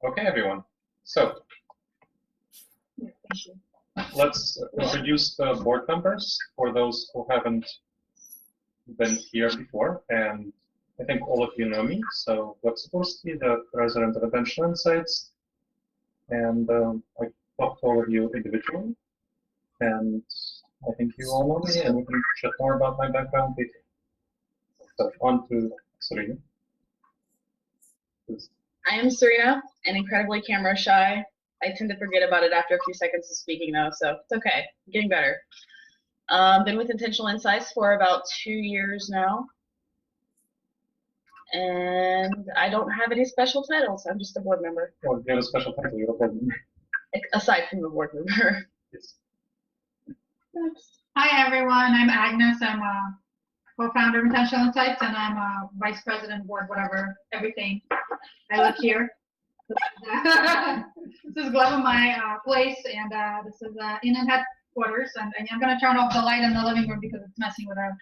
Okay, everyone. So let's introduce the board members for those who haven't been here before. And I think all of you know me. So what's supposed to be the president of Intentional Insights. And I talked to all of you individually. And I think you all know me, and we can chat more about my background later. So on to Serena. Please. I am Serena, and incredibly camera shy. I tend to forget about it after a few seconds of speaking, though, so it's okay. I'm getting better. Been with Intentional Insights for about 2 years now. And I don't have any special titles. I'm just a board member. Well, you have a special title. You're a board member. Aside from the board member. Yes. Hi, everyone. I'm Agnes. I'm a co-founder of Intentional Insights, and I'm a vice president, board, whatever, everything. I live here. This is Gleba, my place, and this is in headquarters. And I'm going to turn off the light in the living room because it's messing with our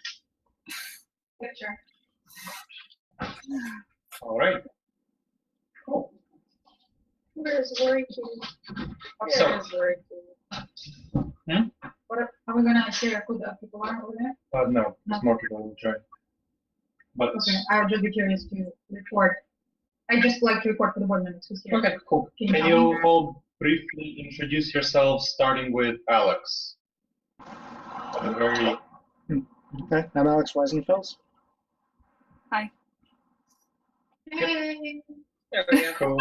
picture. All right. Cool. Where's Lori? So, What are we going to share who the people are over there? no, there's more people will join. But Okay, I would just be curious to report. I just like to report for the board members who's here. okay, cool. Can you Can tell you me? all briefly introduce yourselves, starting with Alex? Very Okay, I'm Alex Weisenfels. Hey. There we go. cool.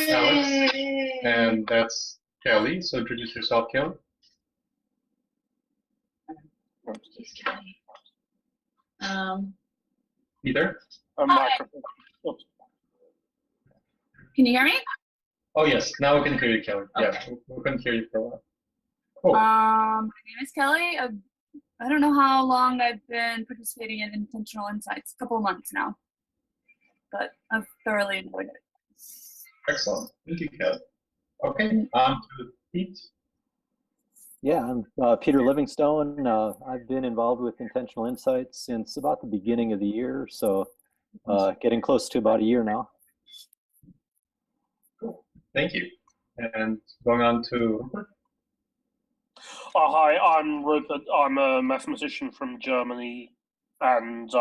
Alex. And that's Kelly. So introduce yourself, Kelly. Peter. Microphone. Can you hear me? Oh yes, now we can hear you, Kelly. Yeah, we couldn't hear you for a while. Cool. My name is Kelly. I don't know how long I've been participating in Intentional Insights, a couple of months now, but I've thoroughly enjoyed it. Excellent. Thank you, Kelly. Okay, on to Pete. Yeah, I'm Peter Livingstone. I've been involved with Intentional Insights since about the beginning of the year, so getting close to about a year now. Cool. Thank you. And going on to Rupert. Hi, I'm Rupert. I'm a mathematician from Germany, and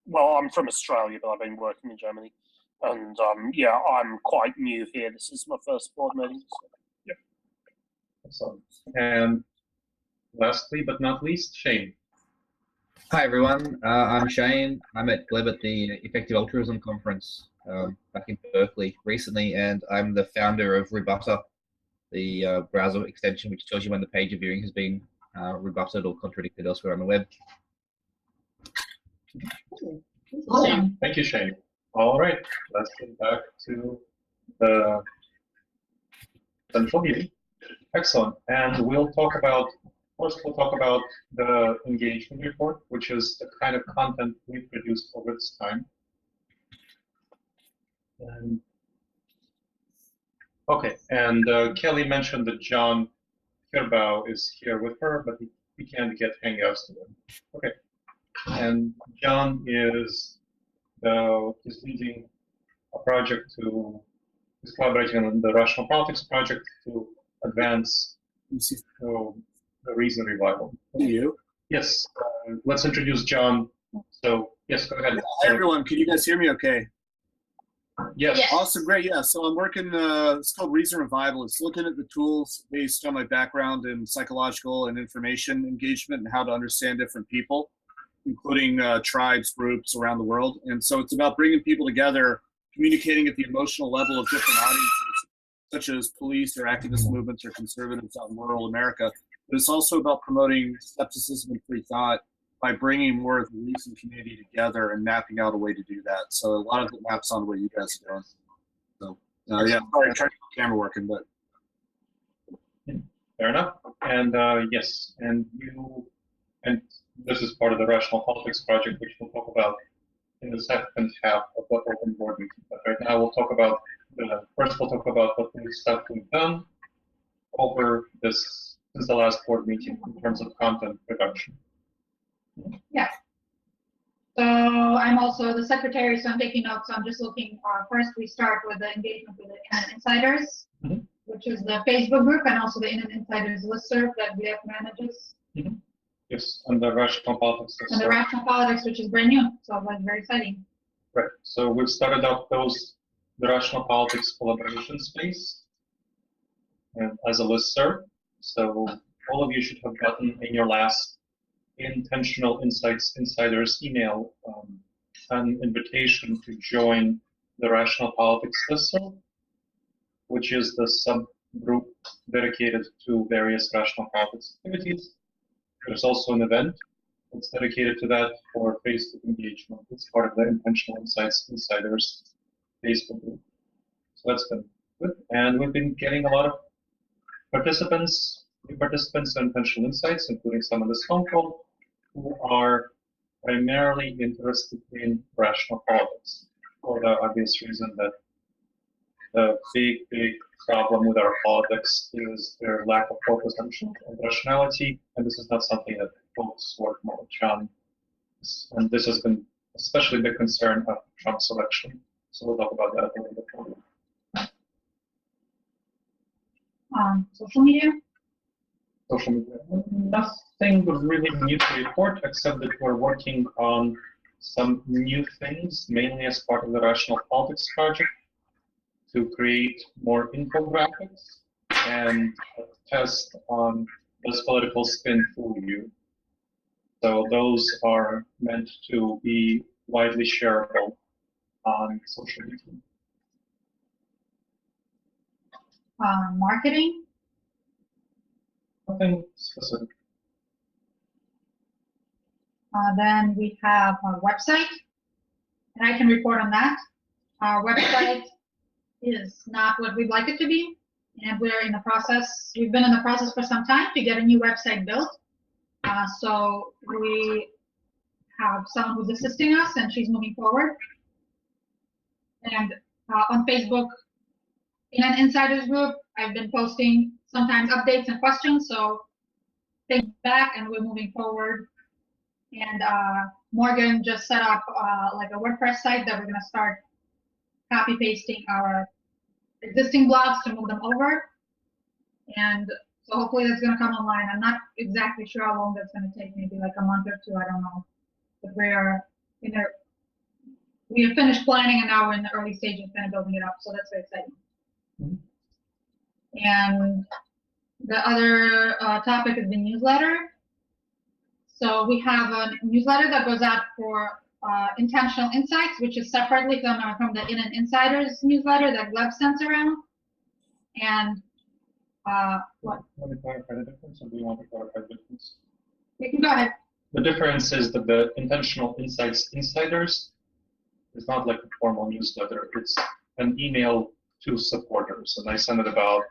well, I'm from Australia, but I've been working in Germany. And yeah, I'm quite new here. This is my first board meeting. So. Excellent. And lastly but not least, Shane. Hi everyone, I'm Shane. I met Gleb at the Effective Altruism Conference back in Berkeley recently, and I'm the founder of Rebutter, the browser extension which tells you when the page of viewing has been rebutted or contradicted elsewhere on the web. Awesome. Thank you, Shane. All right, let's get back to the central meeting. Excellent. And first we'll talk about the engagement report, which is the kind of content we produced over this time. Okay, and Kelly mentioned that John Kirbau is here with her, but he can't get Hangouts to him. Okay, and John is leading a project he's collaborating on the Rational Politics project to advance the Reason Revival. You? Yes, let's introduce John. So, yes, go ahead. Hi, everyone. Can you guys hear me okay? Yes. Yes. Awesome, great. Yeah, so I'm working, it's called Reason Revival. It's looking at the tools based on my background in psychological and information engagement and how to understand different people, including tribes, groups around the world. And so it's about bringing people together, communicating at the emotional level of different audiences, such as police or activist movements or conservatives out in rural America. But it's also about promoting skepticism and free thought by bringing more of the reason community together and mapping out a way to do that. So a lot of it maps on what you guys are doing. So yeah, sorry, I'm trying to get the camera working, but. Fair enough. And yes, and this is part of the Rational Politics project, which we'll talk about in the second half of the open board meeting. But right now we'll talk about first we'll talk about what stuff we've done over this since the last board meeting in terms of content production. Yes. So I'm also the secretary, so I'm taking notes. So I'm just looking, first we start with the engagement with the Internet Insiders, Mhm. which is the Facebook group and also the Internet Insiders listserv that VF manages, Yes, and the rational politics. and the Rational Politics, which is brand new. So that's very exciting. Right. So we've started out the rational politics collaboration space, and as a listserv. So all of you should have gotten in your last Intentional Insights Insiders email an invitation to join the Rational Politics listserv, which is the subgroup dedicated to various rational politics activities. There's also an event that's dedicated to that for Facebook engagement. It's part of the Intentional Insights Insiders Facebook group. So that's been good. And we've been getting a lot of new participants in Intentional Insights, including some of this phone call, who are primarily interested in rational politics for the obvious reason that the big problem with our politics is their lack of focus on truth and rationality, and this is not something that folks work much on. And this has been especially the concern of Trump's election. So we'll talk about that a little bit more. Social media. Social media. Nothing really new to report, except that we're working on some new things, mainly as part of the Rational Politics project, to create more infographics and a test on does political spin fool you. So those are meant to be widely shareable on social media. Marketing. Nothing specific. Then we have a website, and I can report on that. Our website is not what we'd like it to be, and we're in the process. We've been in the process for some time to get a new website built. So we have someone who's assisting us, and she's moving forward. And on Facebook, in an insiders group, I've been posting sometimes updates and questions. So think back, and we're moving forward. And Morgan just set up like a WordPress site that we're going to start copy pasting our existing blogs to move them over. And so hopefully that's going to come online. I'm not exactly sure how long that's going to take, maybe like a month or two, I don't know. But we have finished planning, and now we're in the early stages of kind of building it up. So that's very exciting. Mm-hmm. And the other topic is the newsletter. So we have a newsletter that goes out for Intentional Insights, which is separately from the Internet Insiders newsletter that Gleb sends around. And what? Let me clarify the difference, or do you want to clarify the difference? You can go ahead. The difference is that the Intentional Insights Insiders is not like a formal newsletter. It's an email to supporters, and I send it about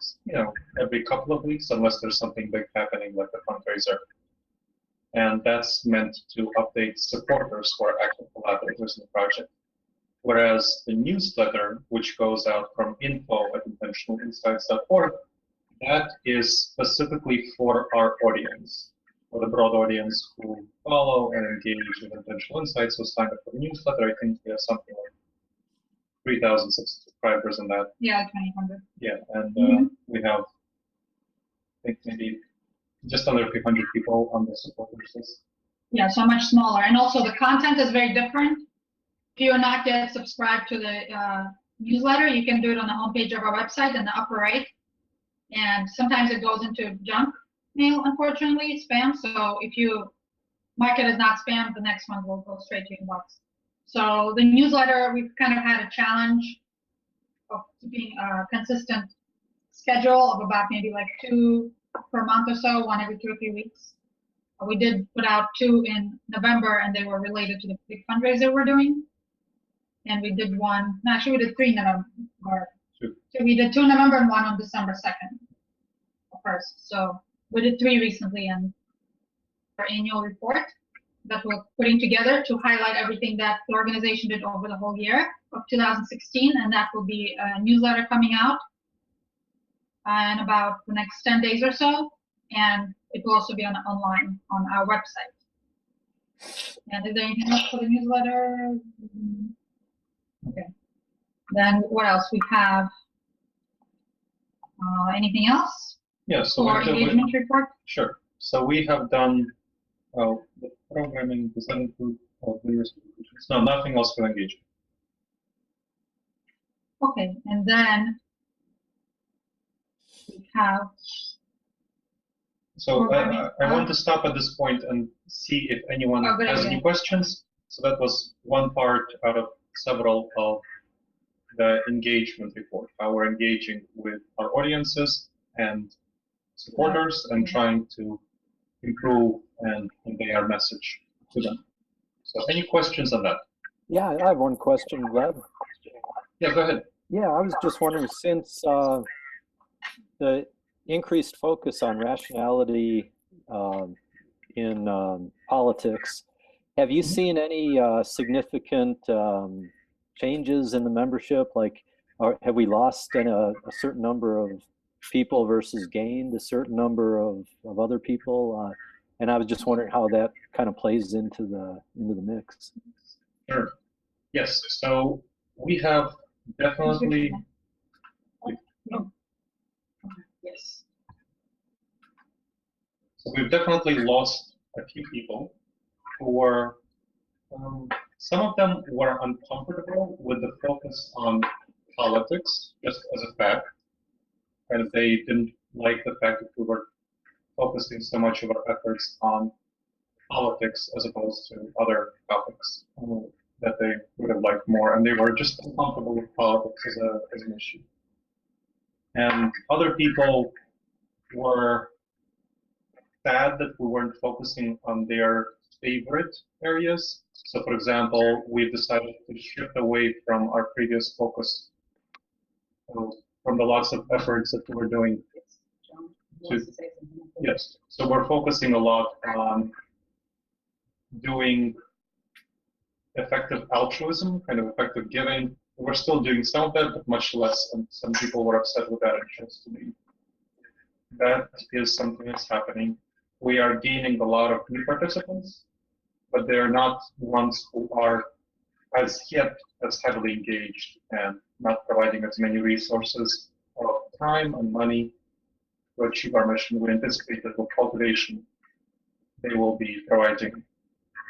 every couple of weeks, unless there's something big happening like a fundraiser. And that's meant to update supporters who are active collaborators in the project. Whereas the newsletter, which goes out from info@intentionalinsights.org, that is specifically for our audience, for the broad audience who follow and engage with Intentional Insights, who sign up for the newsletter. I think we have something like 3,000 subscribers in that. Yeah, 2,800. Yeah, and we have, I think, maybe just under 300 people on the supporters list. Yeah, so much smaller. And also the content is very different. If you're not yet subscribed to the newsletter, you can do it on the homepage of our website in the upper right. And sometimes it goes into junk mail, unfortunately, spam. So if you mark it as not spam, the next one will go straight to your inbox. So the newsletter, we've kind of had a challenge of keeping a consistent schedule of about maybe like 2 per month or so, one every 2 or 3 weeks. We did put out 2 in November, and they were related to the big fundraiser we're doing. And we did one, no, actually we did 3 in November. So we did 2 in November and 1 on December 2nd, first. So we did 3 recently, and our annual report that we're putting together to highlight everything that the organization did over the whole year of 2016, and that will be a newsletter coming out in about the next 10 days or so, and it will also be online on our website. And is there anything else for the newsletter? Okay. Then what else? We have anything else Yeah, so for engagement report? sure. So we have done the programming, does that include videos? No, nothing else for engagement. Okay, and then we have, So Programming. I want to stop at this point and see if anyone Oh, good has idea. any questions. So that was one part out of several of the engagement report, how we're engaging with our audiences and supporters and trying to improve and convey our message to them. So any questions on that? Yeah, I have one question, Gleb. Yeah, go ahead. Yeah, I was just wondering, since the increased focus on rationality in politics, have you seen any significant changes in the membership? Like, have we lost a certain number of people versus gained a certain number of other people? And I was just wondering how that kind of plays into the mix. Sure. Yes, so we have definitely, Yes. so we've definitely lost a few people who were, some of them were uncomfortable with the focus on politics, just as a fact, and they didn't like the fact that we were focusing so much of our efforts on politics as opposed to other topics that they would have liked more, and they were just uncomfortable with politics as an issue. And other people were sad that we weren't focusing on their favorite areas. So, for example, we've decided to shift away from our previous focus, from the lots of efforts that we were doing. Yes, so we're focusing a lot on doing effective altruism, kind of effective giving. We're still doing some of that, but much less, and some people were upset with that and chose to leave. That is something that's happening. We are gaining a lot of new participants, but they're not ones who are as yet as heavily engaged and not providing as many resources of time and money to achieve our mission. We anticipate that with cultivation, they will be providing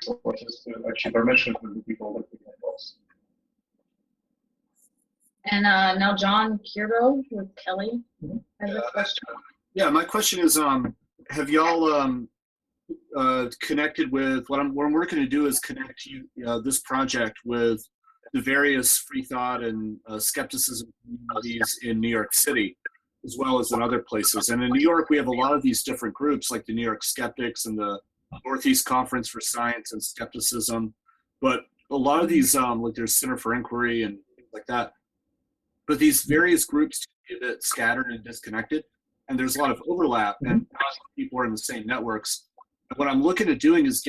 resources to achieve our mission for the people that we can most. And now John Kiro with Kelly has a question. Yeah, my question is, have y'all connected with what I'm working to do is connect this project with the various free thought and skepticism communities in New York City, as well as in other places. And in New York, we have a lot of these different groups, like the New York Skeptics and the Northeast Conference for Science and Skepticism. But a lot of these, like there's Center for Inquiry and things like that. But these various groups get a bit scattered and disconnected, and there's a lot of overlap, and people are in the same networks. And what I'm looking at doing is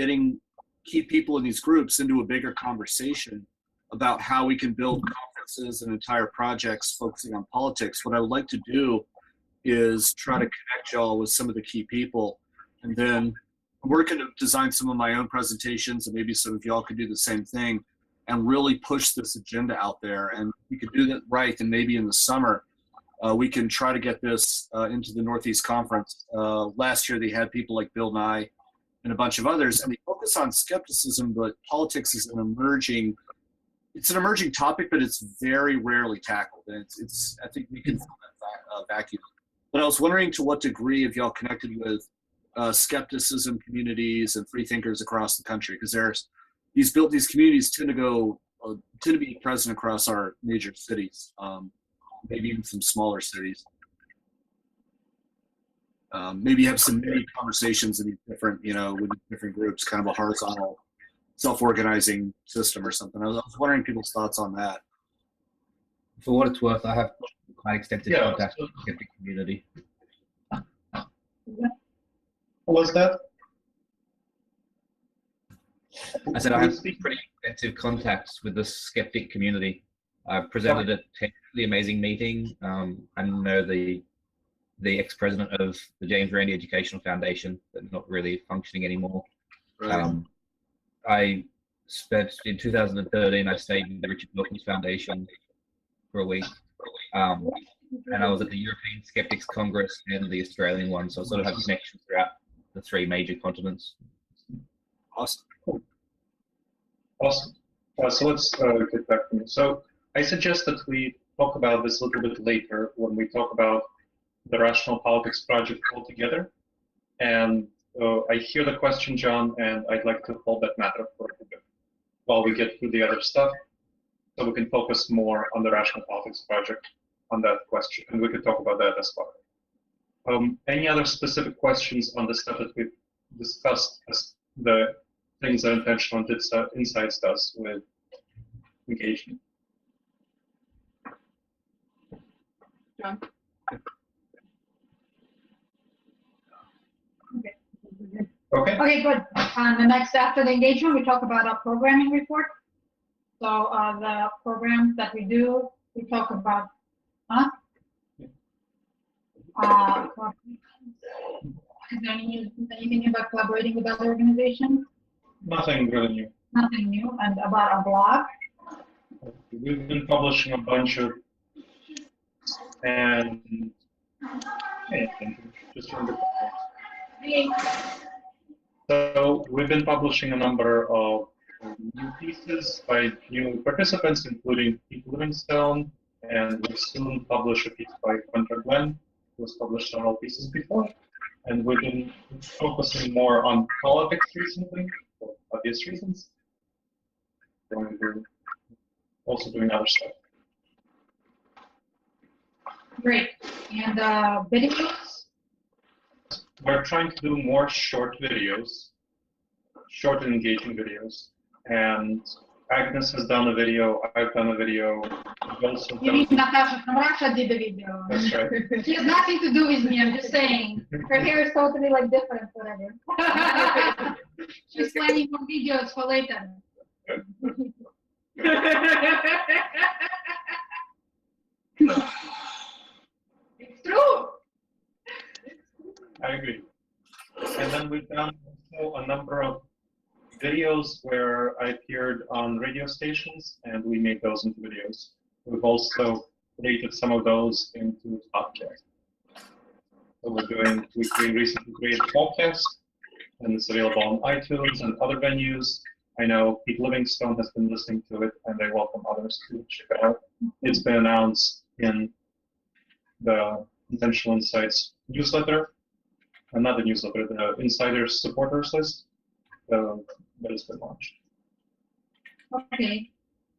keep people in these groups into a bigger conversation about how we can build conferences and entire projects focusing on politics. What I would like to do is try to connect y'all with some of the key people, and then I'm working to design some of my own presentations, and maybe some of y'all could do the same thing and really push this agenda out there. And if we could do that right, then maybe in the summer, we can try to get this into the Northeast Conference. Last year, they had people like Bill Nye and a bunch of others, and they focus on skepticism, but politics is an emerging topic, but it's very rarely tackled. And it's I think we can fill that vacuum. But I was wondering to what degree have y'all connected with skepticism communities and free thinkers across the country, because there's these communities tend to be present across our major cities, maybe even some smaller cities. Maybe have some mini conversations in these different, with different groups, kind of a horizontal self-organizing system or something. I was wondering people's thoughts on that. For what it's worth, I have quite extensive contact with the skeptic community. What was that? I said I have pretty extensive contacts with the skeptic community. I've presented at 10 really amazing meeting. I know the ex-president of the James Randi Educational Foundation, that's not really functioning anymore. Right. I spent in 2013. I stayed with the Richard Dawkins Foundation for a week, and I was at the European Skeptics Congress and the Australian one, so I sort of have connections throughout the 3 major continents. Awesome. Awesome. So let's get back to you. So I suggest that we talk about this a little bit later when we talk about the Rational Politics Project altogether. And I hear the question, John, and I'd like to hold that matter for a bit while we get through the other stuff, so we can focus more on the Rational Politics Project on that question, and we can talk about that as well. Any other specific questions on the stuff that we've discussed as the things that Intentional Insights does with engagement? John? Okay. Okay, good. The next, after the engagement, we talk about our programming report. So the programs that we do, we talk about, is there anything new about collaborating with other organizations? Nothing really new. Nothing new. And about our blog? We've been publishing a bunch of, and just remember. So we've been publishing a number of new pieces by new participants, including Pete Livingstone, and we'll soon publish a piece by Hunter Glenn, who has published several pieces before. And we've been focusing more on politics recently, for obvious reasons. We're also doing other stuff. Great. And videos? We're trying to do more short videos, short and engaging videos. And Agnes has done a video, I've done a video. We've also You mean done, Natasha from Russia did the video? that's right. She has nothing to do with me, I'm just saying. Her hair is totally like different, whatever. She's planning more videos for later. It's true. I agree. And then we've done also a number of videos where I appeared on radio stations, and we made those into videos. We've also created some of those into podcasts. So we recently created a podcast, and it's available on iTunes and other venues. I know Pete Livingstone has been listening to it, and I welcome others to check it out. It's been announced in the Intentional Insights newsletter, not the newsletter, the Insiders Supporters List that has been launched. Okay.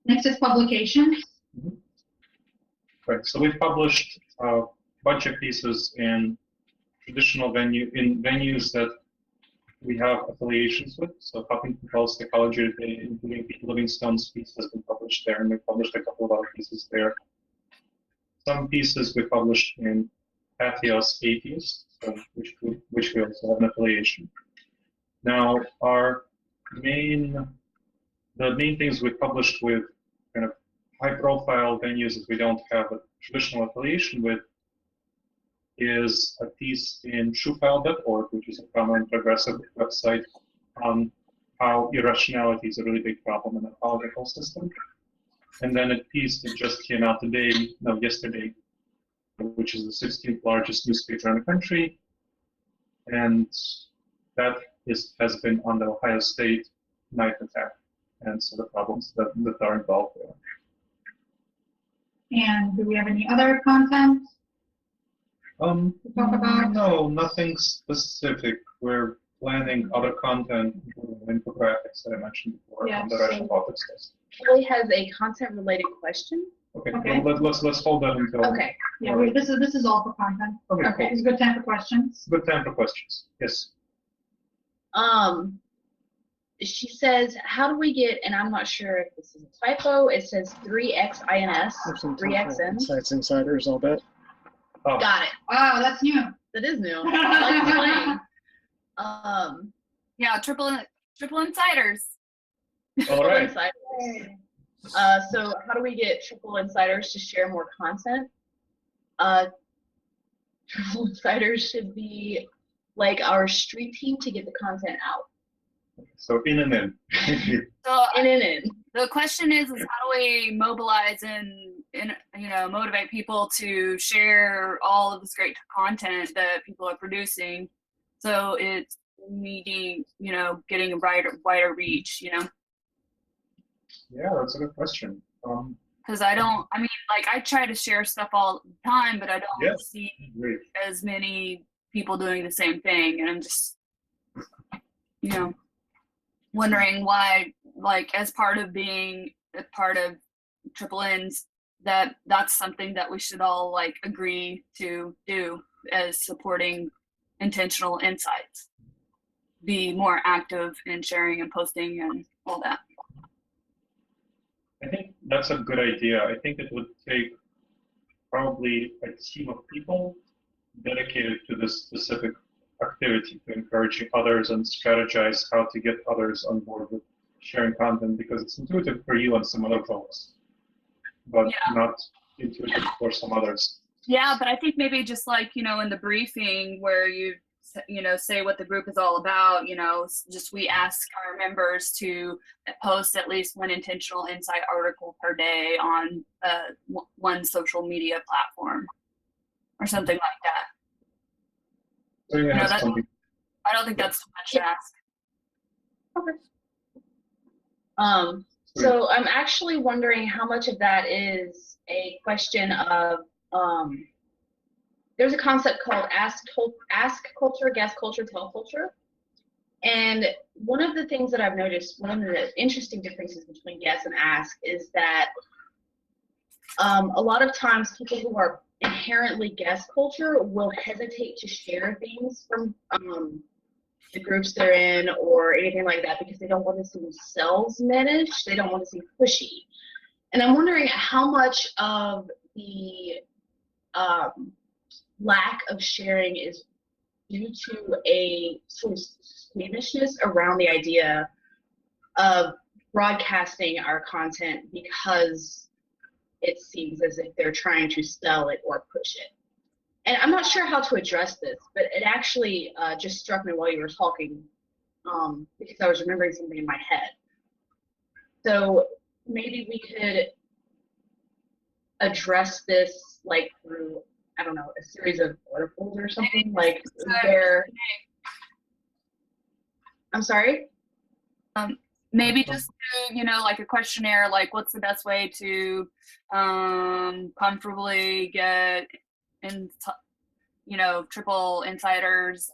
Next is publications. Right, so we've published a bunch of pieces in traditional venues that we have affiliations with. So Huffington Post, Ecology Today, including Pete Livingstone's piece has been published there, and we published a couple of other pieces there. Some pieces we published in Patheos Atheist, so which we also have an affiliation. Now, the main things we published with kind of high-profile venues that we don't have a traditional affiliation with is a piece in truefile.org, which is a prominent progressive website on how irrationality is a really big problem in the political system. And then a piece that just came out yesterday, which is the 16th largest newspaper in the country. And that has been on the Ohio State knife attack, and so the problems that are involved there. And do we have any other content to talk about? No, nothing specific. We're planning other content, including infographics that I mentioned before on the Rational Politics test. Kelly has a content-related question. Okay, Okay. well, let's hold that until. Okay. Yeah, this is all for content. Okay, Okay. It's a good time for questions. Good time for questions. Yes. She says, how do we get, and I'm not sure if this is a typo, it says 3XINS, 3XN. Insights Insiders, I'll bet. Oh, Got it. Wow, that's new. That is new. I like the Yeah, triple insiders. all right. insiders. So how do we get triple insiders to share more content? Triple insiders should be like our street team to get the content out. So in and in. So In. the question is how do we mobilize and motivate people to share all of this great content that people are producing, so it's meeting, getting a wider reach, Yeah, that's a good question. because I try to share stuff all the time, but I don't Yes. see Great. as many people doing the same thing, and I'm just, wondering why, like, as part of being a part of Triple N's, that's something that we should all like agree to do as supporting intentional insights. Be more active in sharing and posting and all that. I think that's a good idea. I think it would take probably a team of people dedicated to this specific activity to encourage others and strategize how to get others on board with sharing content, because it's intuitive for you and some other folks, but not intuitive for some others. Yeah, but I think maybe just like, in the briefing where you say what the group is all about, just we ask our members to post at least one intentional insight article per day on one social media platform or something like that. So yeah, that's something. I don't think that's too much to ask. Okay. So I'm actually wondering how much of that is a question of there's a concept called ask culture, guess culture, tell culture. And one of the things that I've noticed, one of the interesting differences between guess and ask is that a lot of times people who are inherently guess culture will hesitate to share things from the groups they're in or anything like that because they don't want to see themselves managed. They don't want to seem pushy. And I'm wondering how much of the lack of sharing is due to a sort of squeamishness around the idea of broadcasting our content because it seems as if they're trying to sell it or push it. And I'm not sure how to address this, but it actually just struck me while you were talking because I was remembering something in my head. So maybe we could address this like through, I don't know, a series of articles or something like where. I'm sorry? Maybe just do, like a questionnaire, like what's the best way to comfortably get in, triple insiders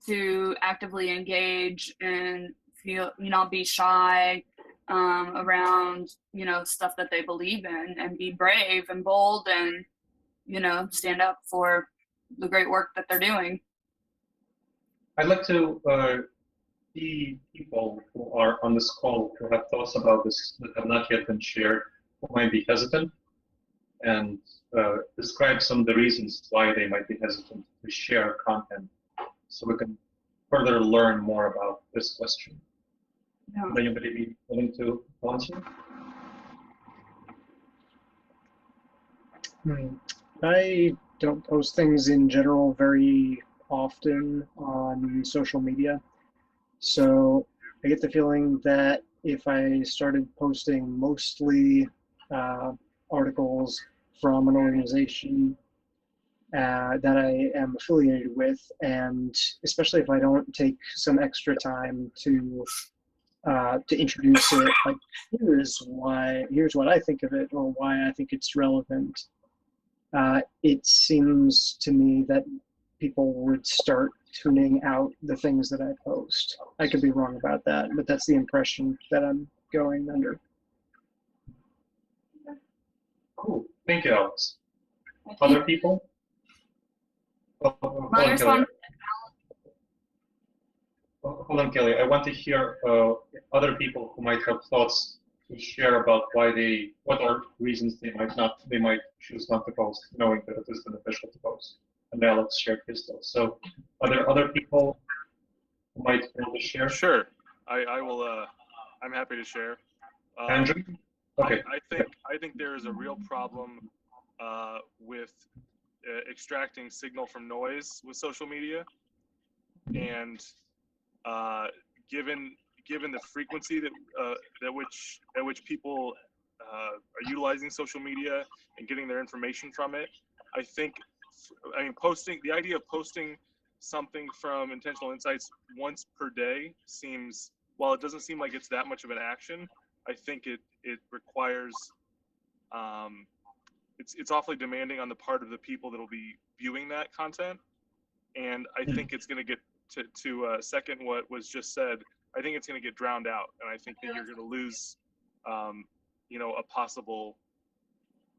to actively engage and feel, be shy around, stuff that they believe in, and be brave and bold and, stand up for the great work that they're doing. I'd like to see people who are on this call who have thoughts about this that have not yet been shared, who might be hesitant, and describe some of the reasons why they might be hesitant to share content, so we can further learn more about this question. Yeah. Would anybody be willing to volunteer? I don't post things in general very often on social media. So I get the feeling that if I started posting mostly articles from an organization that I am affiliated with, and especially if I don't take some extra time to introduce it, like here's what I think of it or why I think it's relevant, it seems to me that people would start tuning out the things that I post. I could be wrong about that, but that's the impression that I'm going under. Cool. Thank you, Alex. Other people? My response. Hold on, Kelly. I want to hear other people who might have thoughts to share about what are reasons they might choose not to post, knowing that it is beneficial to post. And Alex shared his thoughts. So, are there other people who might be able to share? Sure, I will. I'm happy to share. Andrew? Okay. I think there is a real problem with extracting signal from noise with social media, and given the frequency at which people are utilizing social media and getting their information from it, I mean, the idea of posting something from Intentional Insights once per day seems, while it doesn't seem like it's that much of an action, I think it requires, it's awfully demanding on the part of the people that will be viewing that content. And I think it's going to get to second what was just said. I think it's going to get drowned out, and I think that you're going to lose, you know, a possible.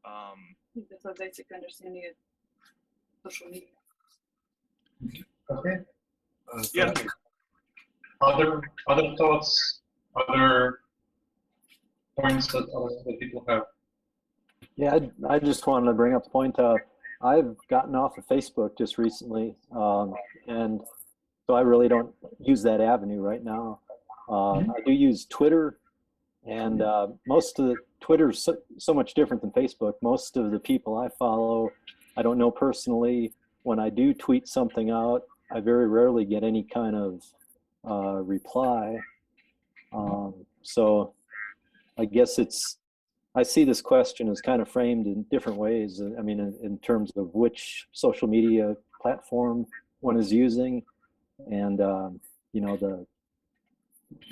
I think that's a basic understanding of social media. Okay. Yeah. Other thoughts, other points that people have? Yeah, I just wanted to bring up a point. I've gotten off of Facebook just recently, and so I really don't use that avenue right now. I do use Twitter, and most of the Twitter's so much different than Facebook. Most of the people I follow, I don't know personally. When I do tweet something out, I very rarely get any kind of reply. So I guess I see this question as kind of framed in different ways. I mean, in terms of which social media platform one is using, and you know,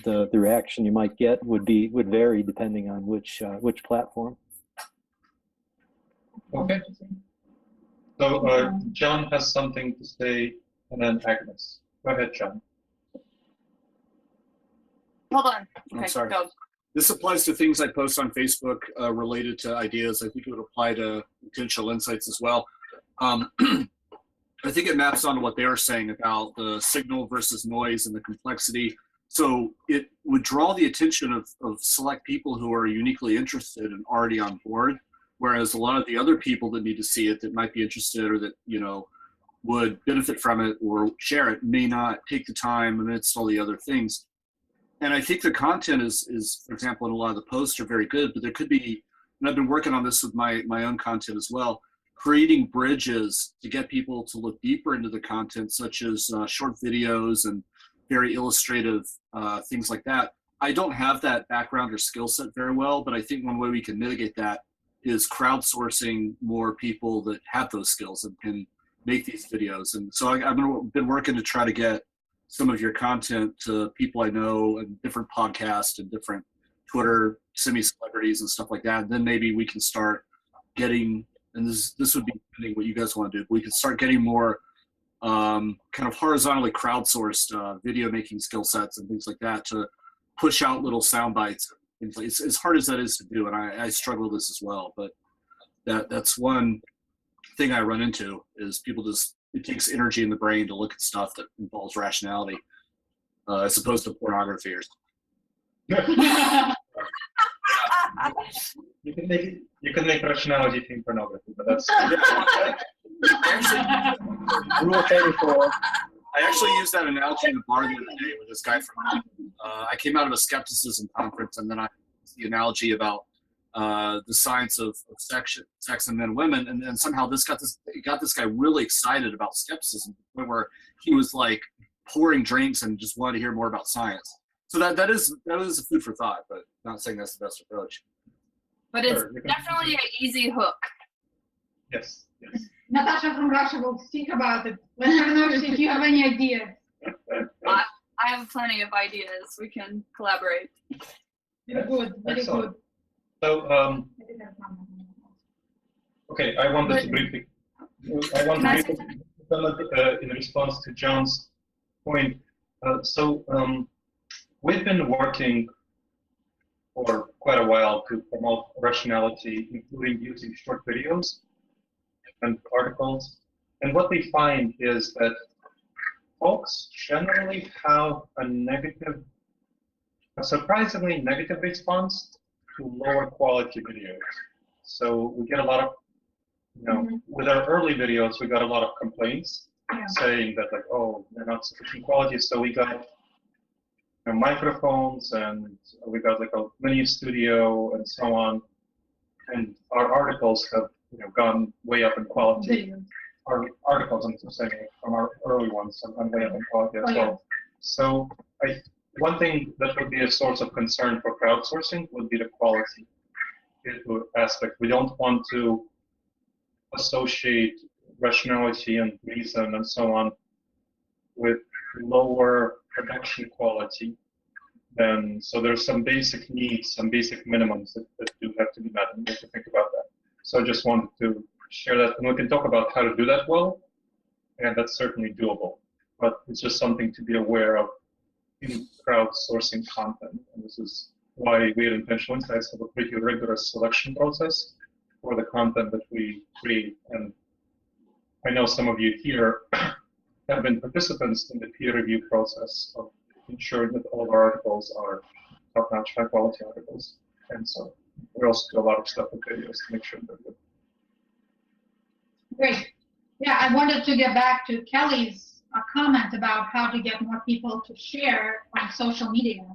the reaction you might get would vary depending on which platform. Okay. So John has something to say, and then Agnes. Go ahead, John. Hold on. I'm Okay, sorry. go. This applies to things I post on Facebook related to ideas. I think it would apply to Intentional Insights as well. I think it maps onto what they were saying about the signal versus noise and the complexity. So it would draw the attention of select people who are uniquely interested and already on board, whereas a lot of the other people that need to see it, that might be interested or that, you know, would benefit from it or share it, may not take the time amidst all the other things. And I think the content is, for example, in a lot of the posts are very good, but there could be, and I've been working on this with my own content as well, creating bridges to get people to look deeper into the content, such as short videos and very illustrative things like that. I don't have that background or skill set very well, but I think one way we can mitigate that is crowdsourcing more people that have those skills and can make these videos. And so I've been working to try to get some of your content to people I know and different podcasts and different Twitter semi-celebrities and stuff like that. And then maybe we can start getting, and this would be depending what you guys want to do, but we can start getting more kind of horizontally crowdsourced video making skill sets and things like that to push out little sound bites. It's as hard as that is to do, and I struggle with this as well, but that's one thing I run into is people just, it takes energy in the brain to look at stuff that involves rationality as opposed to pornography or something. You can make rationality thing pornography, but that's Rule 34. I actually used that analogy in the bar the other day with this guy from I came out of a skepticism conference, and then I used the analogy about the science of sex and men and women, and somehow this got this guy really excited about skepticism to the point where he was like pouring drinks and just wanted to hear more about science. So that is a food for thought, but not saying that's the best approach. But it's Sure, definitely an easy hook. yes. Natasha from Russia will think about it. Let her know if you have any ideas. I have plenty of ideas. We can collaborate. Very good, very Excellent. good. So okay, I wanted to briefly comment in response to John's point. We've been working for quite a while to promote rationality, including using short videos and articles. And what we find is that folks generally have a surprisingly negative response to lower quality videos. So we get a lot of, with our early videos, we got a lot of complaints saying that like, oh, they're not sufficient quality. So we got microphones, and we got like a mini studio and so on. And our articles have gone way up in quality. Our articles, I'm saying, from our early ones have gone way up in quality as well. So one thing that would be a source of concern for crowdsourcing would be the quality aspect. We don't want to associate rationality and reason and so on with lower production quality. Then, so there's some basic needs, some basic minimums that do have to be met, and we have to think about that. So I just wanted to share that, and we can talk about how to do that well, and that's certainly doable. But it's just something to be aware of in crowdsourcing content, and this is why we at Intentional Insights have a pretty rigorous selection process for the content that we create. And I know some of you here have been participants in the peer review process of ensuring that all of our articles are top-notch, high-quality articles. And so we also do a lot of stuff with videos to make sure they're good. Great. Yeah, I wanted to get back to Kelly's comment about how to get more people to share on social media.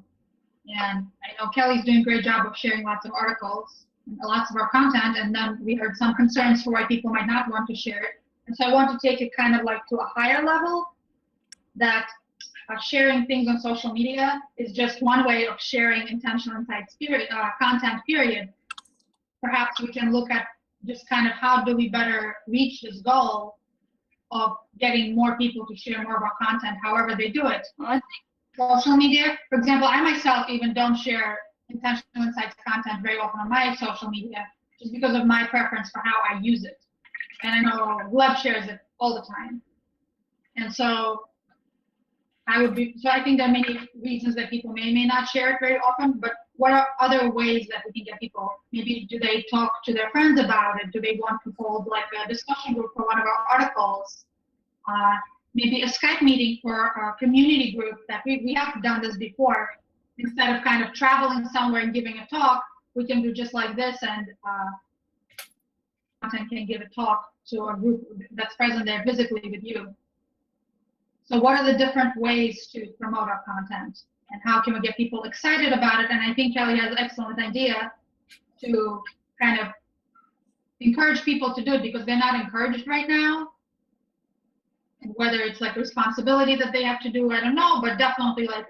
And I know Kelly's doing a great job of sharing lots of articles, and lots of our content, and then we heard some concerns for why people might not want to share it. And so I want to take it kind of like to a higher level, that sharing things on social media is just one way of sharing Intentional Insights content, period. Perhaps we can look at just kind of how do we better reach this goal of getting more people to share more of our content, however they do it. Well, I think Social media, for example, I myself even don't share Intentional Insights content very often on my social media, just because of my preference for how I use it. And I know Gleb shares it all the time. And so I think there are many reasons that people may not share it very often, but what are other ways that we can get people? Maybe do they talk to their friends about it? Do they want to hold like a discussion group for one of our articles? Maybe a Skype meeting for our community group that we have done this before. Instead of kind of traveling somewhere and giving a talk, we can do just like this, and content can give a talk to a group that's present there physically with you. So what are the different ways to promote our content, and how can we get people excited about it? And I think Kelly has an excellent idea to kind of encourage people to do it, because they're not encouraged right now. And whether it's like responsibility that they have to do, I don't know, but definitely like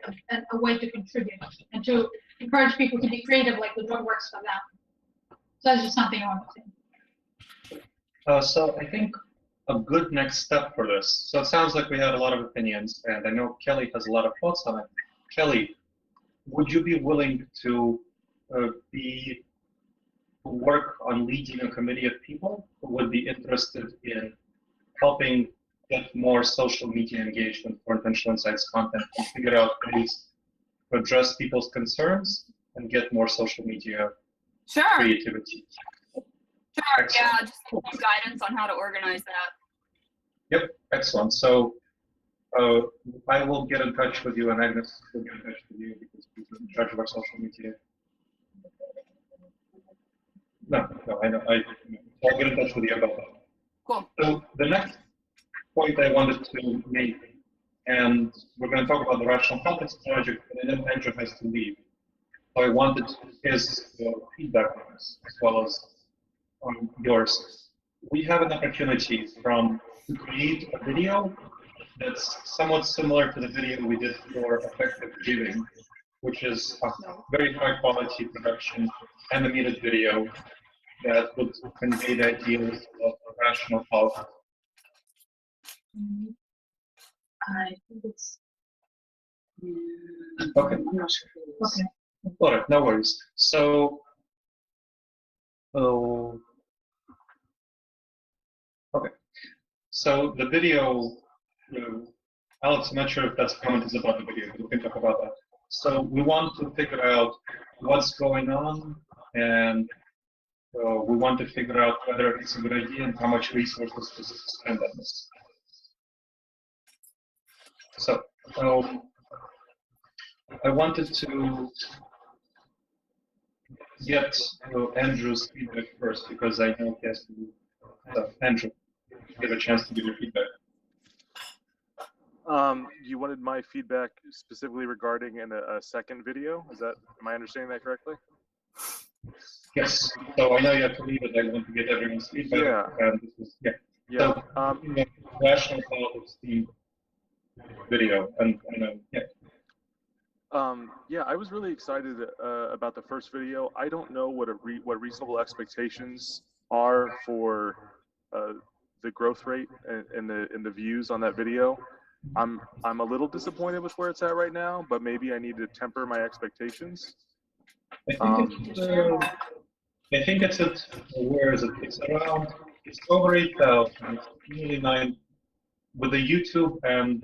a way to contribute and to encourage people to be creative, like with what works for them. So that's just something I want to say. So I think a good next step for this, so it sounds like we had a lot of opinions, and I know Kelly has a lot of thoughts on it. Kelly, would you be willing to work on leading a committee of people who would be interested in helping get more social media engagement for Intentional Insights content, and figure out ways to address people's concerns and get more social media sure. creativity? Sure, Excellent. yeah, just some guidance on how to organize that. Yep, excellent. So I will get in touch with you, and Agnes will get in touch with you, because we're in charge of our social media. No, I know. I'll get in touch with you about that. Cool. So the next point I wanted to make, and we're going to talk about the Rational Context Project, and then Andrew has to leave. So I wanted his feedback on this, as well as on yours. We have an opportunity to create a video that's somewhat similar to the video we did for Effective Giving, which is a very high quality production, animated video that would convey the ideas of rational thought. I think it's. Okay. I'm not sure who it is. Okay. All right, no worries. So, okay. So the video, Alex, I'm not sure if that's comment is about the video, but we can talk about that. So we want to figure out what's going on, and we want to figure out whether it's a good idea and how much resources to spend on this. So I wanted to get Andrew's feedback first, because I know he has to. Andrew, give a chance to give your feedback. You wanted my feedback specifically regarding a second video. Am I understanding that correctly? Yes. So I know you have to leave, but I want to get everyone's feedback. Yeah. And this is, yeah. Yeah. So, rational thought is the video, and yeah. Yeah, I was really excited about the first video. I don't know what what reasonable expectations are for the growth rate and the views on that video. I'm a little disappointed with where it's at right now, but maybe I need to temper my expectations. I think it's at, where is it? It's over 8,000. It's nearly 9. With the YouTube and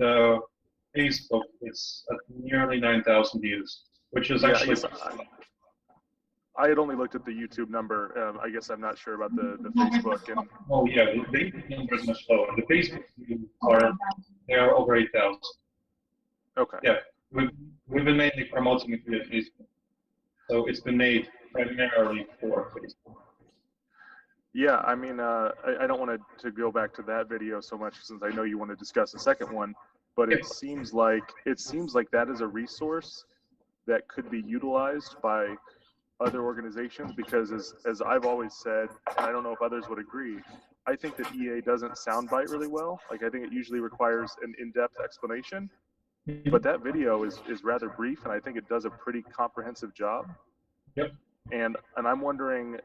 Facebook, it's at nearly 9,000 views, which is Yeah, actually. I had only looked at the YouTube number. I guess I'm not sure about the Facebook. And Oh yeah, the YouTube number is much lower. The Facebook views they are over 8,000. okay. Yeah, we've been mainly promoting it via Facebook, so it's been made primarily for Facebook. Yeah, I mean, I don't want to go back to that video so much since I know you want to discuss the second one, but it seems like that is a resource that could be utilized by other organizations, because as I've always said, and I don't know if others would agree, I think that EA doesn't soundbite really well. Like, I think it usually requires an in-depth explanation, but that video is rather brief, and I think it does a pretty comprehensive job. Yep. And I'm wondering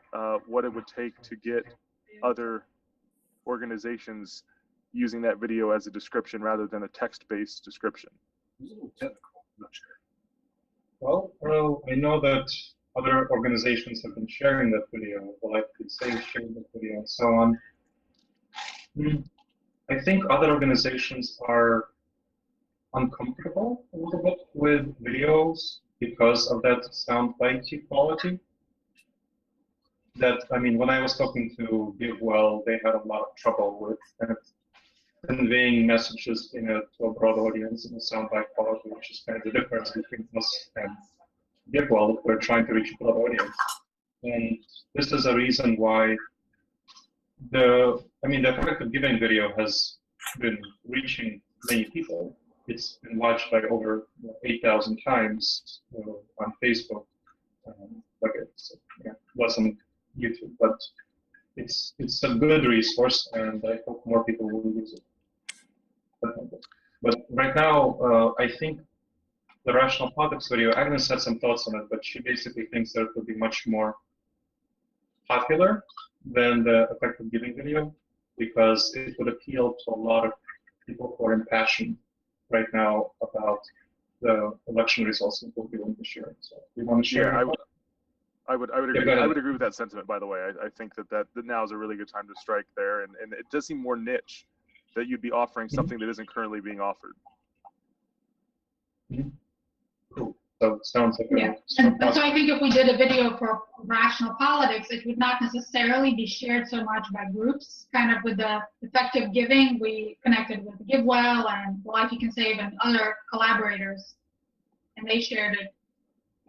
what it would take to get other organizations using that video as a description rather than a text-based description. It's a little technical. I'm not sure. Well, I know that other organizations have been sharing that video, or like Crusade sharing that video, and so on. I think other organizations are uncomfortable a little bit with videos because of that soundbite quality. That, I mean, when I was talking to GiveWell, they had a lot of trouble with kind of conveying messages to a broad audience in a soundbite quality, which is kind of the difference between us and GiveWell if we're trying to reach a broad audience. And this is a reason why the effective giving video has been reaching many people. It's been watched by over 8,000 times on Facebook. Like it's less on YouTube, but it's a good resource, and I hope more people will use it. But right now, I think the Rational Politics video, Agnes had some thoughts on it, but she basically thinks that it would be much more popular than the effective giving video, because it would appeal to a lot of people who are impassioned right now about the election results and what we want to share. So we want to share. Yeah, I would agree. go ahead. I would agree with that sentiment. By the way, I think that now is a really good time to strike there, and it does seem more niche that you'd be offering something that isn't currently being offered. Cool. So it sounds like Yeah, and so I think if we did a video for Rational Politics, it would not necessarily be shared so much by groups. Kind of with the effective giving, we connected with GiveWell and Life You Can Save and other collaborators, and they shared it.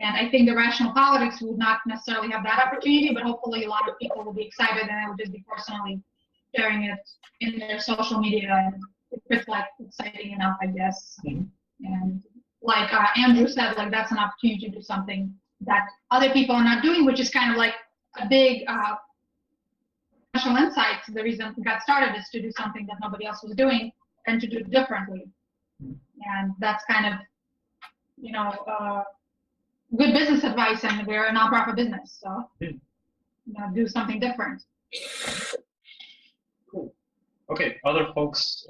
And I think the Rational Politics would not necessarily have that opportunity, but hopefully a lot of people will be excited and they will just be personally sharing it in their social media, and it's like exciting enough, I guess. And like Andrew said, like that's an opportunity to do something that other people are not doing, which is kind of like a big special insight. The reason we got started is to do something that nobody else was doing and to do it differently. And that's kind of, good business advice, and we're a nonprofit business, so do something different. Cool. Okay, other folks'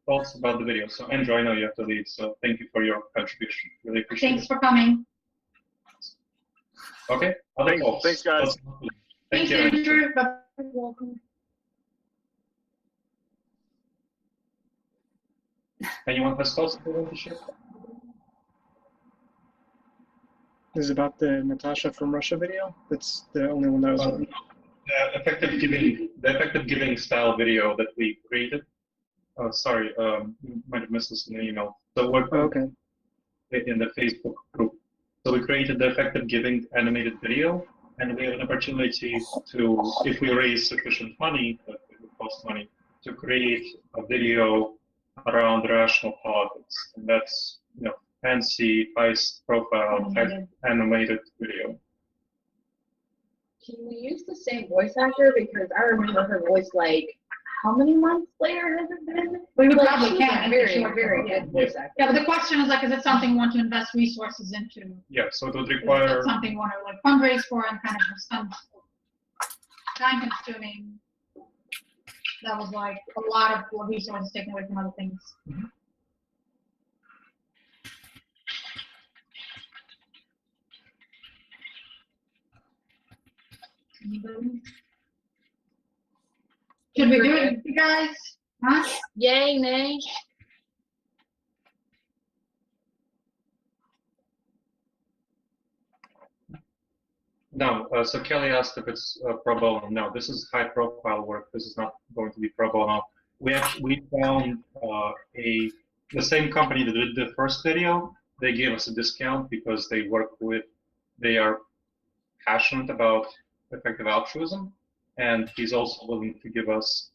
thoughts about the video. So Andrew, I know you have to leave, so thank you for your contribution. Really appreciate Thanks it. for coming. Okay, other folks. Thanks, guys. Thank Thanks, you. Andrew. Welcome. Anyone has thoughts they want to share? This is about the Natasha from Russia video. That's the only one that was on. The effective giving style video that we created. Sorry, you might have missed this in the email. So we're Okay. in the Facebook group. So we created the effective giving animated video, and we have an opportunity to, if we raise sufficient money, that it would cost money, to create a video around rational politics, and that's fancy, high profile type animated video. Can we use the same voice actor? Because I remember her voice like how many months later has it been? We would Like, probably she's can. a in very, short very period. good voice actor. Yeah, but the question is like, is it something you want to invest resources into? Yeah, so it would Is it require, something you want to like fundraise for and kind of some time consuming? That was like a lot of resources taken away from other things. Anybody? Should we do it, you guys? Huh? Yay, nay? no, so Kelly asked if it's pro bono. No, this is high profile work. This is not going to be pro bono. We found the same company that did the first video. They gave us a discount because they are passionate about effective altruism, and he's also willing to give us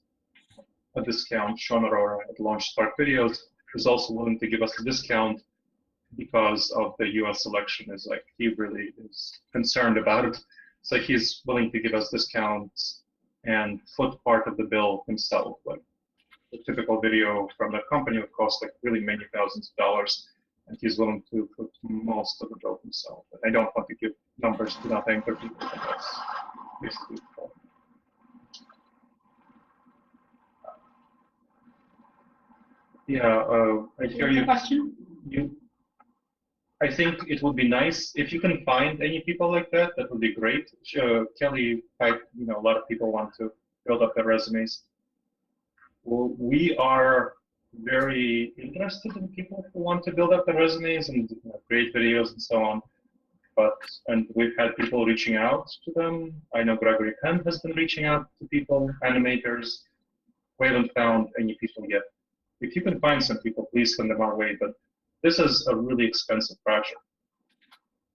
a discount. Sean Aurora at Launch Spark Videos is also willing to give us a discount because of the U.S. election. Is like he really is concerned about it, so he's willing to give us discounts and foot part of the bill himself. Like the typical video from the company would cost like really many thousands of dollars, and he's willing to put most of the bill himself. But I don't want to give numbers to not anchor people. But that's basically the problem. Yeah, I hear you. Question? I think it would be nice if you can find any people like that. That would be great. Kelly, a lot of people want to build up their resumes. Well, we are very interested in people who want to build up their resumes and create videos and so on. And we've had people reaching out to them. I know Gregory Penn has been reaching out to people, animators. We haven't found any people yet. If you can find some people, please send them our way. But this is a really expensive project.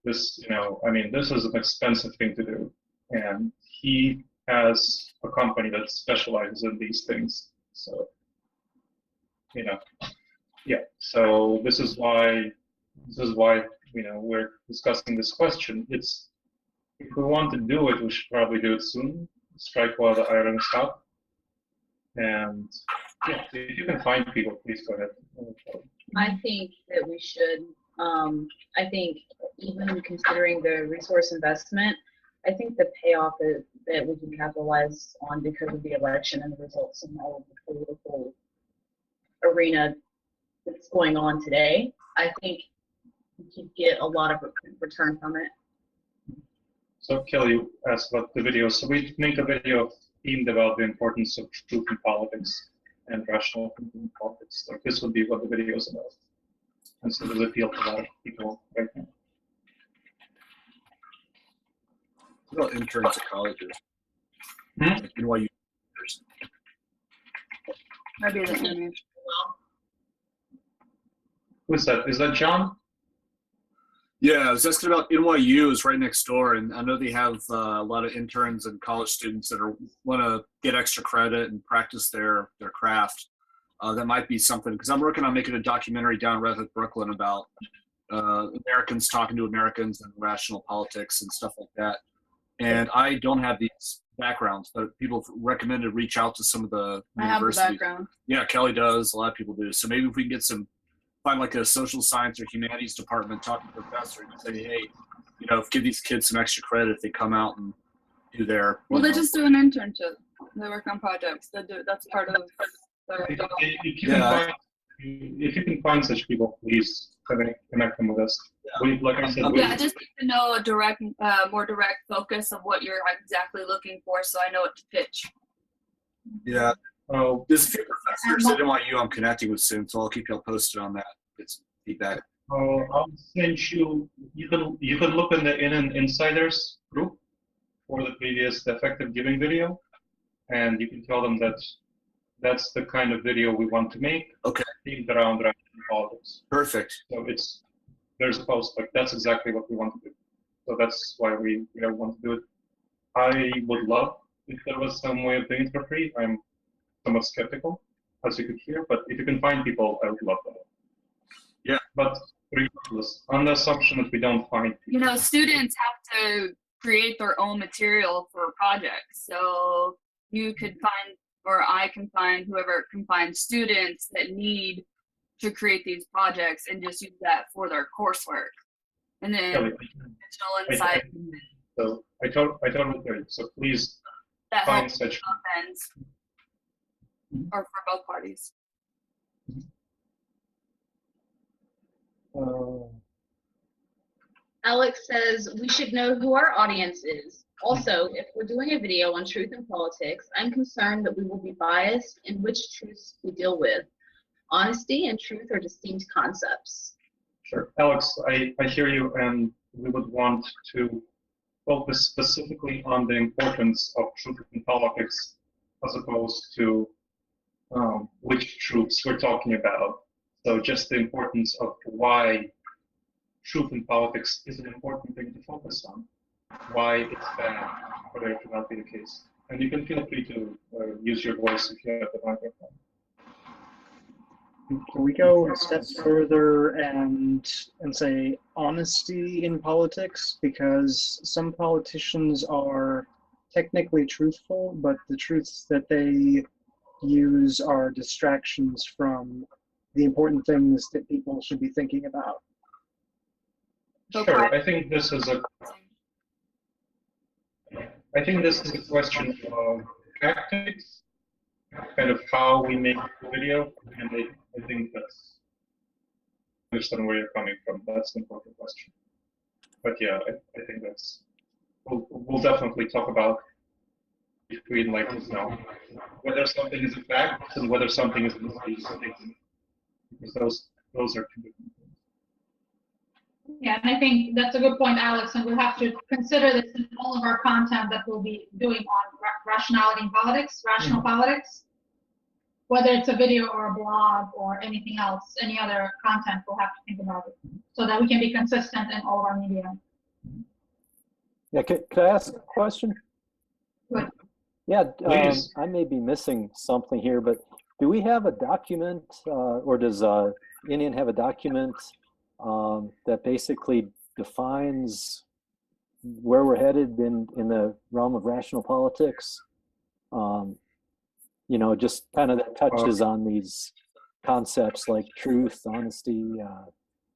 This, this is an expensive thing to do. And he has a company that specializes in these things. So, yeah. So this is why we're discussing this question. If we want to do it, we should probably do it soon. Strike while the iron is hot. And yeah, if you can find people, please go ahead. I think that we should. I think even considering the resource investment, I think the payoff that we can capitalize on because of the election and the results and all of the political arena that's going on today, I think we could get a lot of return from it. So Kelly asked about the video. So we make a video themed about the importance of truth in politics and rational thinking in politics. Like this would be what the video is about. And so there's appeal to a lot of people right now. What about interns at colleges? Hmm? NYU. Maybe the image. Who's that? Is that John? Yeah, I was asking about NYU is right next door, and I know they have a lot of interns and college students that want to get extra credit and practice their craft. That might be something, because I'm working on making a documentary down in Redhook, Brooklyn about Americans talking to Americans and rational politics and stuff like that. And I don't have these backgrounds, but people have recommended reach out to some of the I have the universities. background. Yeah, Kelly does. A lot of people do. So maybe if we can get find like a social science or humanities department, talk to the professor and say, hey, give these kids some extra credit if they come out and do their. Well, they just do an internship. They work on projects. That's part of their job. If you can find such people, please connect them with us. Like I said, Yeah, I just need to know a more direct focus of what you're exactly looking for, so I know what to pitch. Yeah. Oh, There's a few professors at NYU I'm connecting with soon, so I'll keep y'all posted on that. It's feedback. I'll send you. You can look in the Insiders group for the previous Effective Giving video, and you can tell them that that's the kind of video we want to make. Okay. Themed around rational politics. Perfect. So there's a post, like that's exactly what we want to do. So that's why we want to do it. I would love if there was some way of doing it for free. I'm somewhat skeptical, as you could hear, but if you can find people, I would love that. Yeah. But regardless, on the assumption that we don't find people. Students have to create their own material for projects. So you could find or I can find whoever can find students that need to create these projects and just use that for their coursework. And then Kelly, digital insight so I totally agree. So please that find helps such. both ends or for both parties. Alex says we should know who our audience is. Also, if we're doing a video on truth and politics, I'm concerned that we will be biased in which truths we deal with. Honesty and truth are distinct concepts. Sure. Alex, I hear you, and we would want to focus specifically on the importance of truth in politics as opposed to which truths we're talking about. So just the importance of why truth in politics is an important thing to focus on, why it's bad for there to not be the case. And you can feel free to use your voice if you have the microphone. Can we go a step further and say honesty in politics? Because some politicians are technically truthful, but the truths that they use are distractions from the important things that people should be thinking about. Sure, I think this is a question of tactics, kind of how we make the video, and I think that's, I understand where you're coming from. That's an important question. But yeah, I think that's, we'll definitely talk about between like this now, whether something is a fact and whether something is a misleading, because those are two different things. Yeah, and I think that's a good point, Alex, and we'll have to consider this in all of our content that we'll be doing on rationality in politics, rational politics, whether it's a video or a blog or anything else, any other content, we'll have to think about it so that we can be consistent in all of our media. Yeah, could I ask a question? Good. Yeah, Please. I may be missing something here, but do we have a document, or does Indian have a document that basically defines where we're headed in the realm of rational politics? You know, just kind of that touches on these concepts like truth, honesty,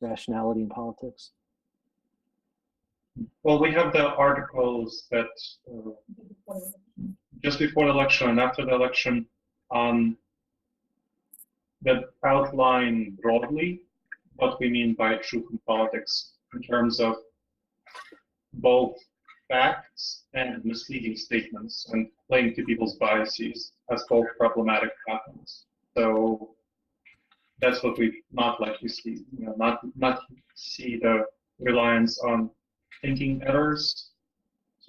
rationality in politics. Well, we have the articles that just before the election and after the election that outline broadly what we mean by truth in politics in terms of both facts and misleading statements and playing to people's biases as both problematic patterns. So that's what we not like to see, you know, not see the reliance on thinking errors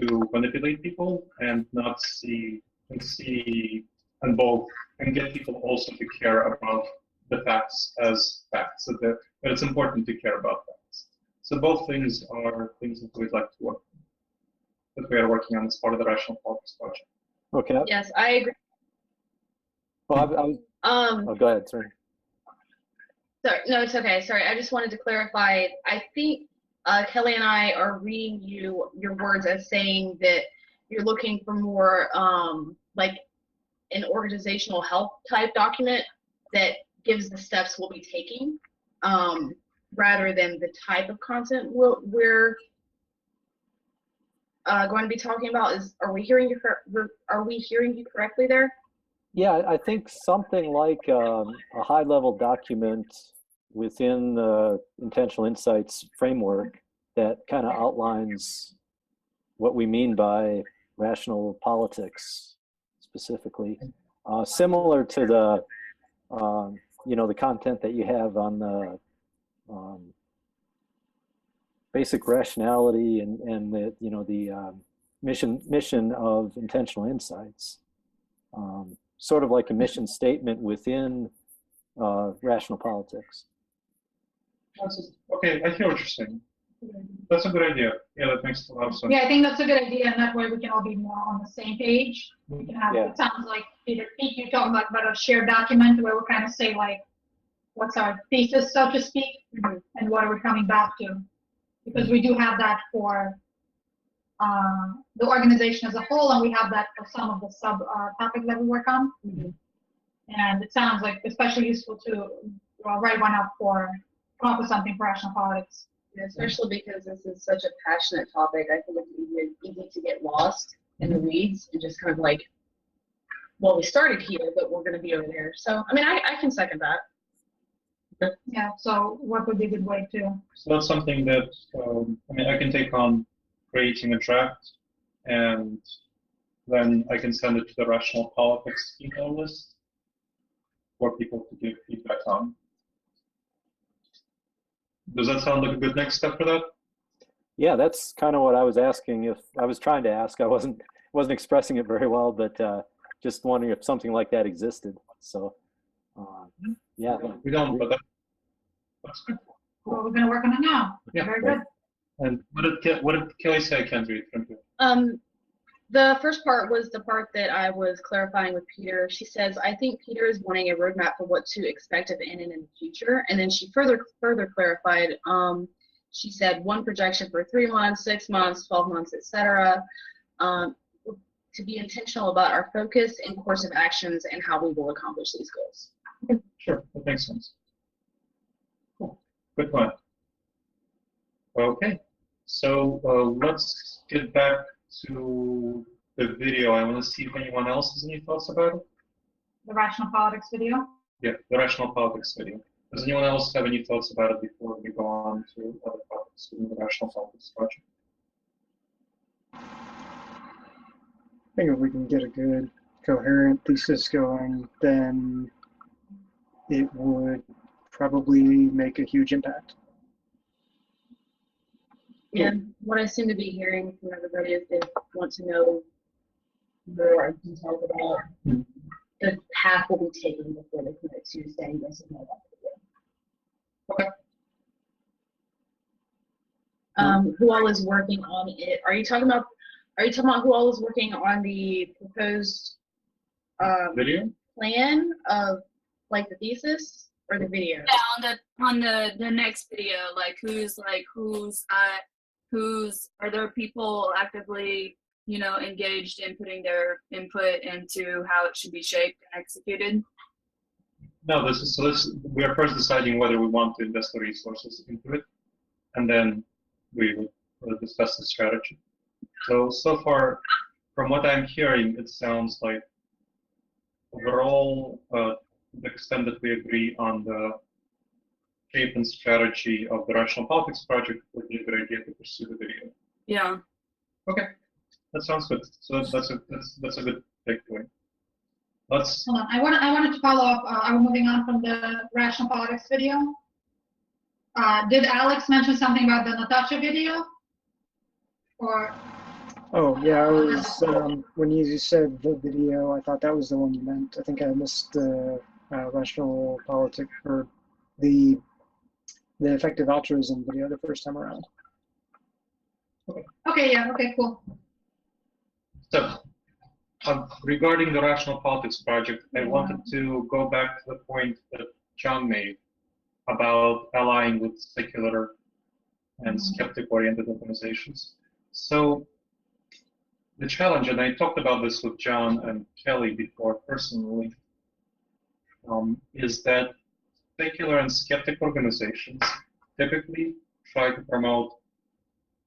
to manipulate people, and not see and both, and get people also to care about the facts as facts. So but it's important to care about facts. So both things are things that we'd like to work on, that we are working on as part of the Rational Politics Project. Okay. Yes, I agree. Well, oh, go ahead, sorry. Sorry, no, it's okay. Sorry, I just wanted to clarify. I think Kelly and I are reading your words as saying that you're looking for more like an organizational health type document that gives the steps we'll be taking, rather than the type of content we're going to be talking about. Are we hearing you correctly there? Yeah, I think something like a high-level document within the Intentional Insights framework that kind of outlines what we mean by rational politics specifically, similar to the you know, the content that you have on the basic rationality and the, you know, the mission of Intentional Insights. Sort of like a mission statement within rational politics. Okay, I hear what you're saying. That's a good idea. Yeah, that makes a lot of sense. Yeah, I think that's a good idea, and that way we can all be more on the same page. We can have, Yeah. it sounds like Pete, you're talking about a shared document where we kind of say like, what's our thesis, so to speak, and what are we coming back to? Because we do have that for the organization as a whole, and we have that for some of the sub topics that we work on. And it sounds like especially useful to write one up for come up with something for rational politics. Yeah, especially because this is such a passionate topic. I think it's easy to get lost in the weeds and just kind of like, well, we started here, but we're going to be over there. So, I mean, I can second that. Yeah, so what would be a good way to? So that's something that, I mean, I can take on creating a draft, and then I can send it to the Rational Politics email list for people to give feedback on. Does that sound like a good next step for that? Yeah, that's kind of what I was asking. If I was trying to ask, I wasn't expressing it very well, but just wondering if something like that existed. So, yeah. We don't, but that's good. Well, we're going to work on it now. Yeah, Very right. good. And what did Kelly say? I can't read from here. The first part was the part that I was clarifying with Peter. She says, I think Peter is wanting a roadmap for what to expect of NN in the future. And then she further clarified, she said one projection for 3 months, 6 months, 12 months, etc. To be intentional about our focus and course of actions and how we will accomplish these goals. Okay, sure, that makes sense. Cool, good plan. Okay, so let's get back to the video. I want to see if anyone else has any thoughts about it. The rational politics video. Yeah, the Rational Politics video. Does anyone else have any thoughts about it before we go on to other topics in the Rational Politics project? I think if we can get a good, coherent thesis going, then it would probably make a huge impact. And what I seem to be hearing from everybody is they want to know more details about the path we'll be taking before they commit to saying yes or no about the video. Okay. Who all is working on it? Are you talking about who all is working on the proposed Video? plan of like the thesis or the video? Yeah, on the next video, who's are there people actively, engaged in putting their input into how it should be shaped and executed? No, we are first deciding whether we want to invest the resources into it, and then we will discuss the strategy. So far, from what I'm hearing, it sounds like overall, to the extent that we agree on the shape and strategy of the Rational Politics project, it would be a good idea to pursue the video. Yeah. Okay, that sounds good. So that's a good takeaway. Let's. Hold on. I wanted to follow up. Are we moving on from the rational politics video? Did Alex mention something about the Natasha video? Or Oh, yeah, I was, when you said the video, I thought that was the one you meant. I think I missed the rational politics, or the effective altruism video the first time around. okay, yeah, okay, cool. So, regarding the Rational Politics project, I wanted to go back to the point that John made about allying with secular and skeptic-oriented organizations. So, the challenge, and I talked about this with John and Kelly before personally, is that secular and skeptic organizations typically try to promote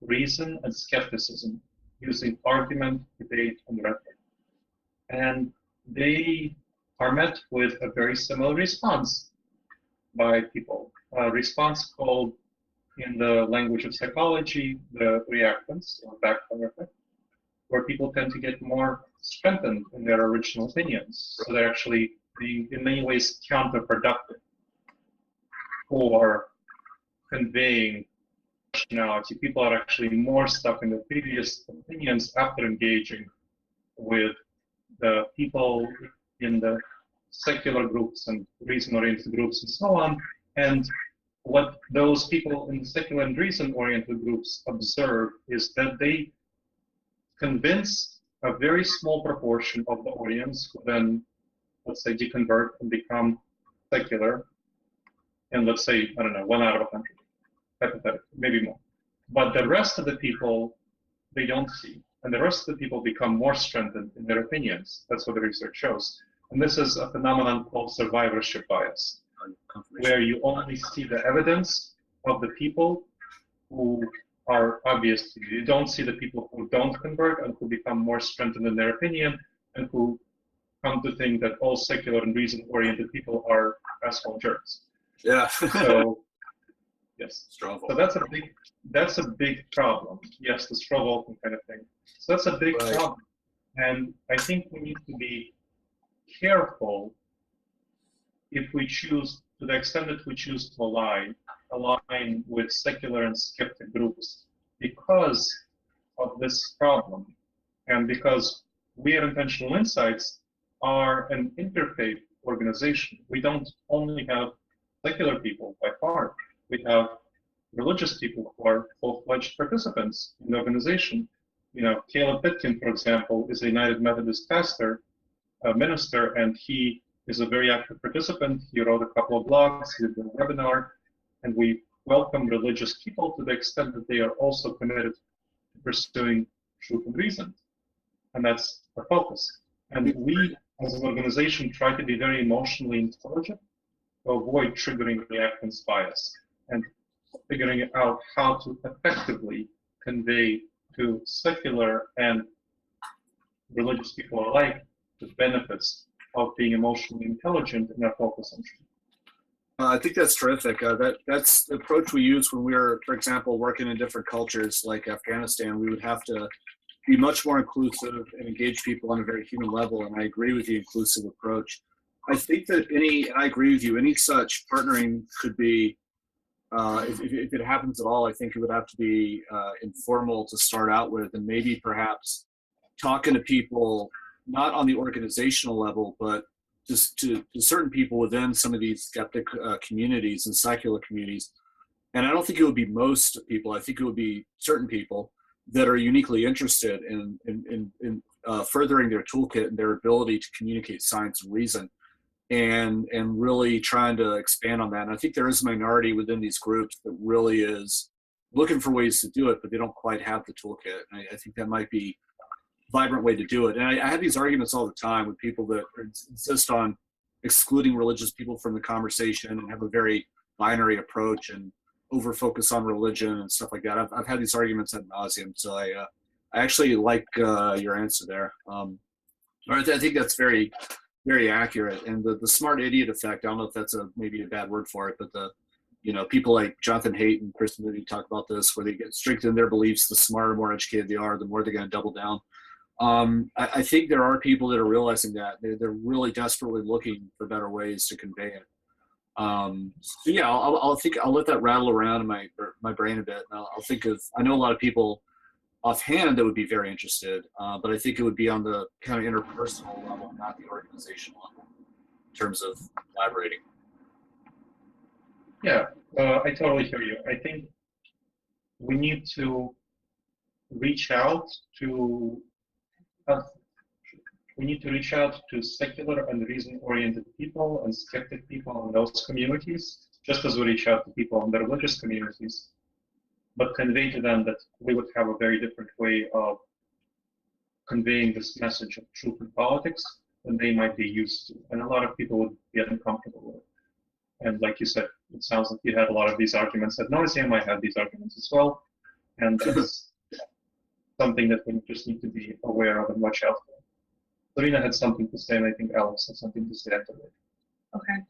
reason and skepticism using argument, debate, and rhetoric. And they are met with a very similar response by people. A response called, in the language of psychology, the reactance, or backfire effect, where people tend to get more strengthened in their original opinions. So they're actually being, in many ways, counterproductive for conveying rationality. People are actually more stuck in their previous opinions after engaging with the people in the secular groups and reason-oriented groups and so on. And what those people in the secular and reason-oriented groups observe is that they convince a very small proportion of the audience who then, let's say, deconvert and become secular. And let's say, I don't know, 1 out of 100, hypothetically, maybe more. But the rest of the people they don't see. And the rest of the people become more strengthened in their opinions. That's what the research shows. And this is a phenomenon called survivorship bias, where you only see the evidence of the people who are obvious to you. You don't see the people who don't convert and who become more strengthened in their opinion and who come to think that all secular and reason-oriented people are asshole jerks. Yeah. So, yes. Struggle. So that's a big problem. Yes, the straw voting kind of thing. So that's a big Right. problem. And I think we need to be careful if we choose, to the extent that we choose to align with secular and skeptic groups because of this problem. And because we at Intentional Insights are an interfaith organization. We don't only have secular people by far. We have religious people who are full-fledged participants in the organization. You know, Caleb Pitkin, for example, is a United Methodist pastor, a minister, and he is a very active participant. He wrote a couple of blogs, he did a webinar, and we welcome religious people to the extent that they are also committed to pursuing truth and reason. And that's our focus. And we, as an organization, try to be very emotionally intelligent to avoid triggering reactance bias and figuring out how to effectively convey to secular and religious people alike the benefits of being emotionally intelligent in our focus on truth. I think that's terrific. That's the approach we use when we were, for example, working in different cultures like Afghanistan. We would have to be much more inclusive and engage people on a very human level. And I agree with the inclusive approach. I think that I agree with you, any such partnering could be, if it happens at all, I think it would have to be informal to start out with, and maybe perhaps talking to people, not on the organizational level, but just to certain people within some of these skeptic communities and secular communities. And I don't think it would be most people. I think it would be certain people that are uniquely interested in furthering their toolkit and their ability to communicate science and reason, and really trying to expand on that. And I think there is a minority within these groups that really is looking for ways to do it, but they don't quite have the toolkit. And I think that might be a vibrant way to do it. And I have these arguments all the time with people that insist on excluding religious people from the conversation and have a very binary approach and over focus on religion and stuff like that. I've had these arguments ad nauseum. So I actually like your answer there. I think that's very, very accurate. And the smart idiot effect, I don't know if that's maybe a bad word for it, but people like Jonathan Haidt and Chris Moody talk about this, where they get strict in their beliefs. The smarter, more educated they are, the more they're going to double down. I think there are people that are realizing that they're really desperately looking for better ways to convey it. So yeah, I'll let that rattle around in my brain a bit. And I'll think of, I know a lot of people offhand that would be very interested, but I think it would be on the kind of interpersonal level, not the organizational level, in terms of collaborating. Yeah, I totally hear you. I think we need to reach out to secular and reason-oriented people and skeptic people in those communities, just as we reach out to people in the religious communities, but convey to them that we would have a very different way of conveying this message of truth in politics than they might be used to. And a lot of people would get uncomfortable with it. And like you said, it sounds like you had a lot of these arguments. At Noisium, I had these arguments as well. And that's something that we just need to be aware of and watch out for. Serena had something to say, and I think Alex had something to say after that. Okay.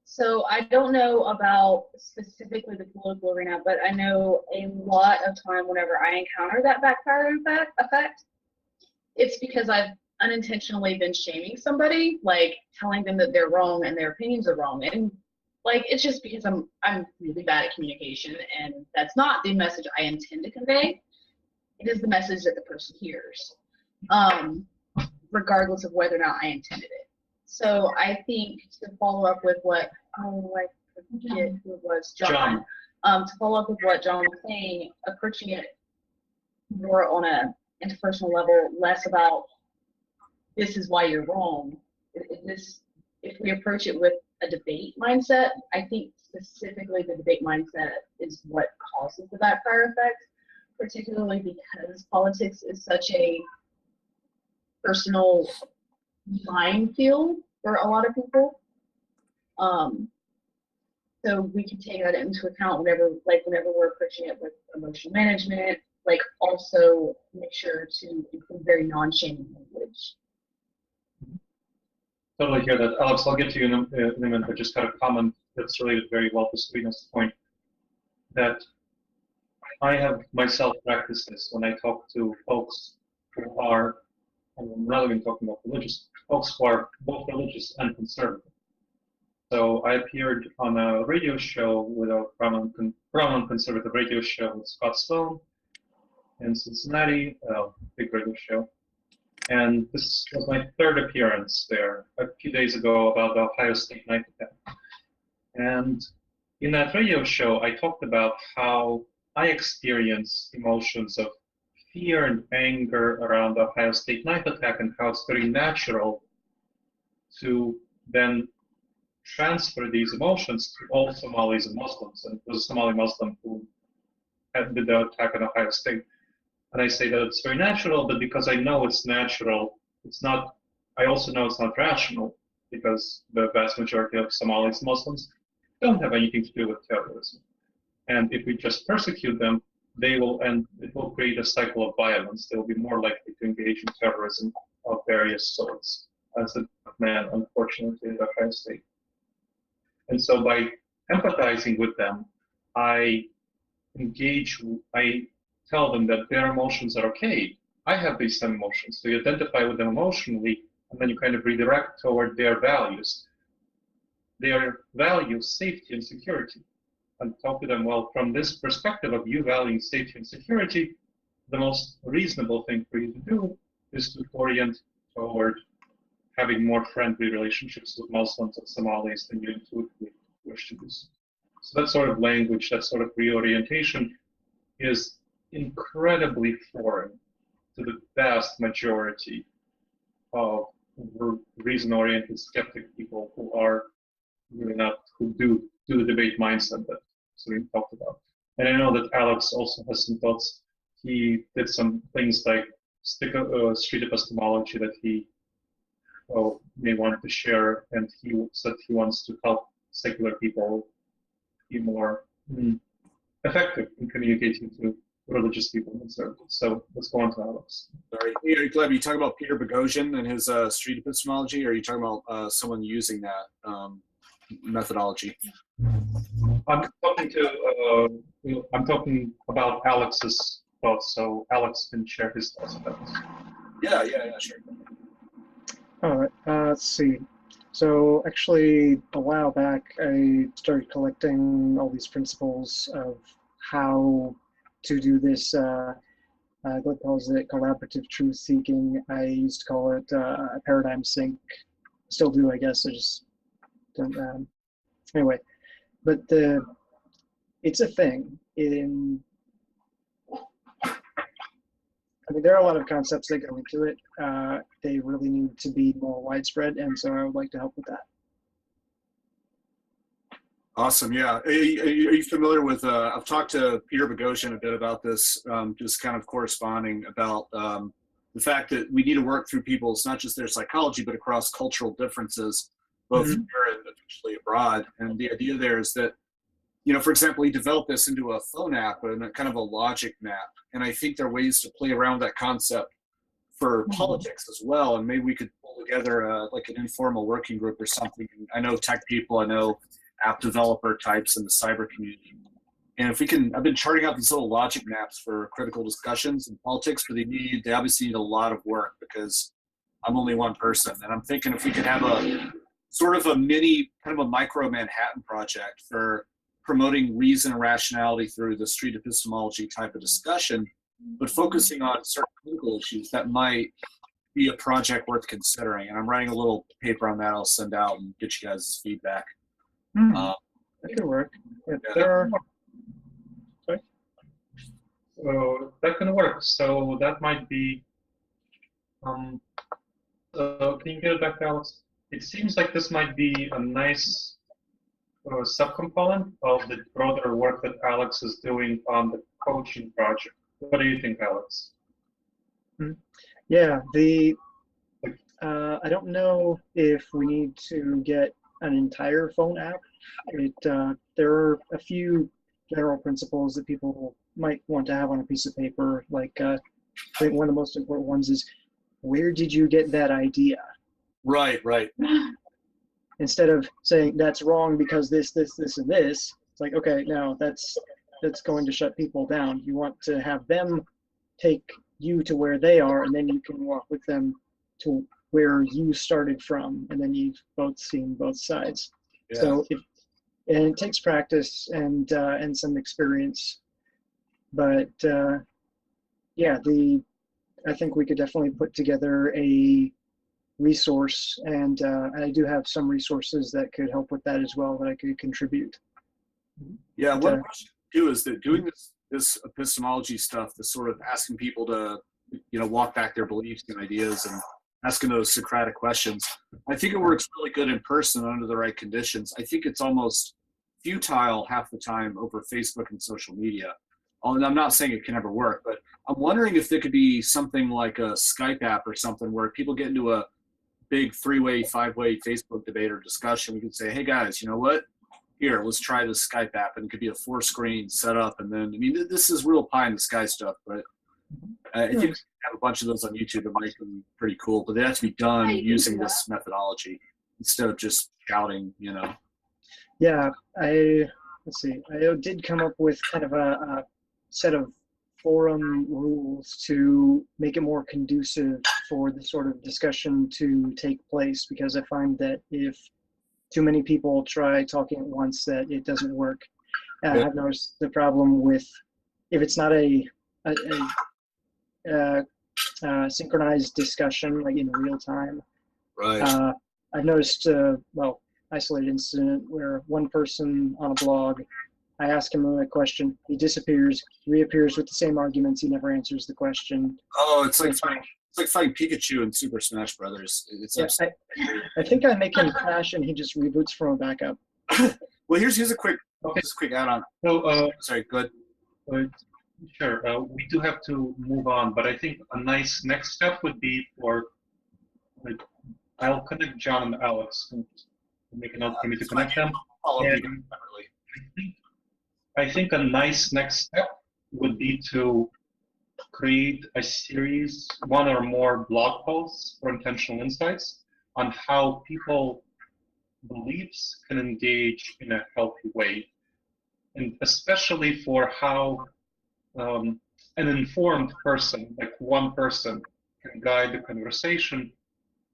So I don't know about specifically the political arena, but I know a lot of time whenever I encounter that backfire effect, it's because I've unintentionally been shaming somebody, like telling them that they're wrong and their opinions are wrong. And like, it's just because I'm really bad at communication, and that's not the message I intend to convey. It is the message that the person hears, regardless of whether or not I intended it. So I think to follow up with what, I forget who it was, John. To follow up with what John was saying, approaching it more on a interpersonal level, less about this is why you're wrong. If we approach it with a debate mindset, I think specifically the debate mindset is what causes the backfire effect. particularly because politics is such a personal minefield for a lot of people. So we can take that into account whenever we're approaching it with emotional management, like also make sure to include very non-shaming language. Totally hear that. Alex, I'll get to you in a minute, but just got a comment that's related very well to Sabrina's point, that I have myself practiced this when I talk to folks who are, and I'm not even talking about religious, folks who are both religious and conservative. So I appeared on a radio show with a prominent conservative radio show with Scott Stone in Cincinnati, a big radio show. And this was my third appearance there a few days ago about the Ohio State knife attack. And in that radio show, I talked about how I experience emotions of fear and anger around the Ohio State knife attack and how it's very natural to then transfer these emotions to all Somalis and Muslims. And it was a Somali Muslim who did the attack on Ohio State. And I say that it's very natural, but because I know it's natural, it's not, I also know it's not rational, because the vast majority of Somalis and Muslims don't have anything to do with terrorism. And if we just persecute them, they will, and it will create a cycle of violence. They will be more likely to engage in terrorism of various sorts, as a man, unfortunately, in Ohio State. And so by empathizing with them, I tell them that their emotions are okay. I have these same emotions. So you identify with them emotionally, and then you kind of redirect toward their values. Their values, safety and security. And talk to them, well, from this perspective of you valuing safety and security, the most reasonable thing for you to do is to orient toward having more friendly relationships with Muslims and Somalis than you intuitively wish to do. So that sort of language, that sort of reorientation is incredibly foreign to the vast majority of reason-oriented skeptic people who are really not, who do the debate mindset that Serene talked about. And I know that Alex also has some thoughts. He did some things like street epistemology that he may want to share, and he said he wants to help secular people be more effective in communicating to religious people and conservatives. So let's go on to Alex. Sorry, Gleb, you talking about Peter Boghossian and his street epistemology, or are you talking about someone using that methodology? I'm talking about Alex's thoughts, so Alex can share his thoughts about this. Yeah, sure. All right, let's see. So actually, a while back, I started collecting all these principles of how to do this, Gleb calls it collaborative truth seeking. I used to call it paradigm sync. Still do, I guess. I just don't. Anyway, but it's a thing. I mean, there are a lot of concepts that go into it. They really need to be more widespread, and so I would like to help with that. Awesome. Yeah. Are you familiar with? I've talked to Peter Boghossian a bit about this, just kind of corresponding about the fact that we need to work through people's, not just their psychology, but across cultural differences, both here and eventually abroad. And the idea there is that, for example, he developed this into a phone app and a kind of a logic map. And I think there are ways to play around that concept for politics as well. And maybe we could pull together like an informal working group or something. I know tech people, I know app developer types in the cyber community. And if we can, I've been charting out these little logic maps for critical discussions in politics, but they obviously need a lot of work because I'm only one person. And I'm thinking if we could have a sort of a mini, kind of a micro Manhattan project for promoting reason and rationality through the street epistemology type of discussion, but focusing on certain political issues, that might be a project worth considering. And I'm writing a little paper on that I'll send out and get you guys' feedback. That could work. If there are... Sorry? So that can work. So that might be, can you get it back, Alex? It seems like this might be a nice subcomponent of the broader work that Alex is doing on the coaching project. What do you think, Alex? Yeah, I don't know if we need to get an entire phone app. There are a few general principles that people might want to have on a piece of paper. Like, I think one of the most important ones is, where did you get that idea? Right. Instead of saying that's wrong because this, and this, it's like, okay, no, that's going to shut people down. You want to have them take you to where they are, and then you can walk with them to where you started from, and then you've both seen both sides. Yeah. So and it takes practice and some experience, but yeah, I think we could definitely put together a resource, and I do have some resources that could help with that as well that I could contribute. Yeah, But, one question too is that doing this epistemology stuff, this sort of asking people to, walk back their beliefs and ideas and asking those Socratic questions, I think it works really good in person under the right conditions. I think it's almost futile half the time over Facebook and social media. And I'm not saying it can never work, but I'm wondering if there could be something like a Skype app or something where people get into a big 3-way, 5-way Facebook debate or discussion. We could say, hey guys, you know what? Here, let's try this Skype app. And it could be a 4-screen setup. And then, I mean, this is real pie in the sky stuff, but I think we have a bunch of those on YouTube. It might be pretty cool, but they have to be done using this methodology instead of just shouting, Yeah, let's see. I did come up with kind of a set of forum rules to make it more conducive for the sort of discussion to take place, because I find that if too many people try talking at once, that it doesn't work. I've noticed the problem with, if it's not a synchronized discussion, like in real time. Right. I've noticed, isolated incident where one person on a blog, I ask him a question, he disappears, reappears with the same arguments, he never answers the question. Oh, it's like fighting Pikachu in Super Smash Brothers. It's I think I make him crash and he just reboots from a backup. Well, here's a quick add-on. So, Sorry, go ahead. sure, we do have to move on, but I think a nice next step would be I'll connect John and Alex and make a note for me to connect them. And I think a nice next step would be to create a series, one or more blog posts for Intentional Insights on how people beliefs can engage in a healthy way, and especially for how an informed person, like one person, can guide the conversation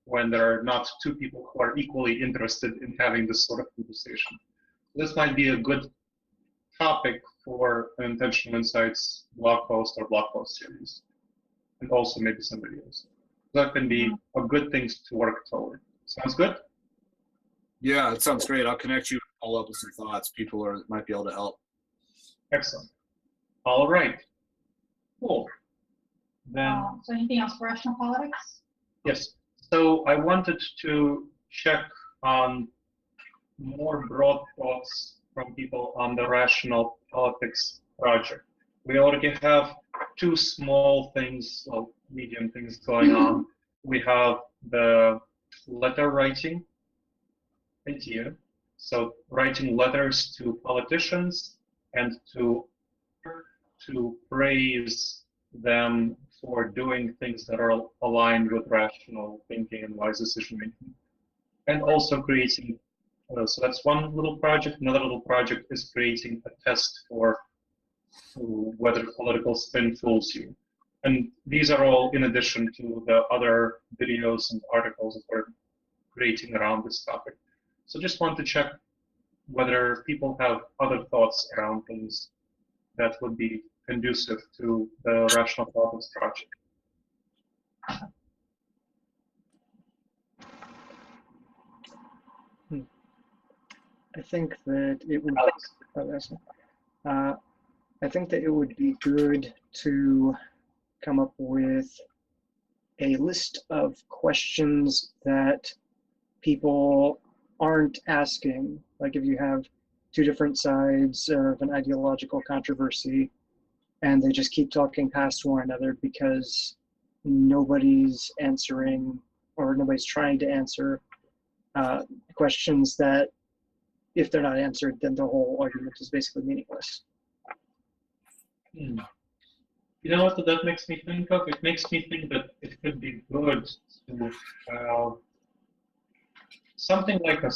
when there are not two people who are equally interested in having this sort of conversation. This might be a good topic for an Intentional Insights blog post or blog post series, and also maybe some videos. That can be a good thing to work toward. Sounds good? Yeah, it sounds great. I'll connect you all up with some thoughts. People might be able to help. Excellent. All right. Cool. Then, So anything else for rational politics? yes. So I wanted to check on more broad thoughts from people on the Rational Politics project. We already have two small things, well, medium things going on. We have the letter writing idea. So writing letters to politicians and to praise them for doing things that are aligned with rational thinking and wise decision making. And also creating, so that's one little project. Another little project is creating a test for whether political spin fools you. And these are all in addition to the other videos and articles that we're creating around this topic. So just want to check whether people have other thoughts around things that would be conducive to the Rational Politics project. I think that it would. I think that it would be good to come up with a list of questions that people aren't asking. Like if you have two different sides of an ideological controversy, and they just keep talking past one another because nobody's answering or nobody's trying to answer questions that, if they're not answered, then the whole argument is basically meaningless. You know what that makes me think of? It makes me think that it could be good to have something like a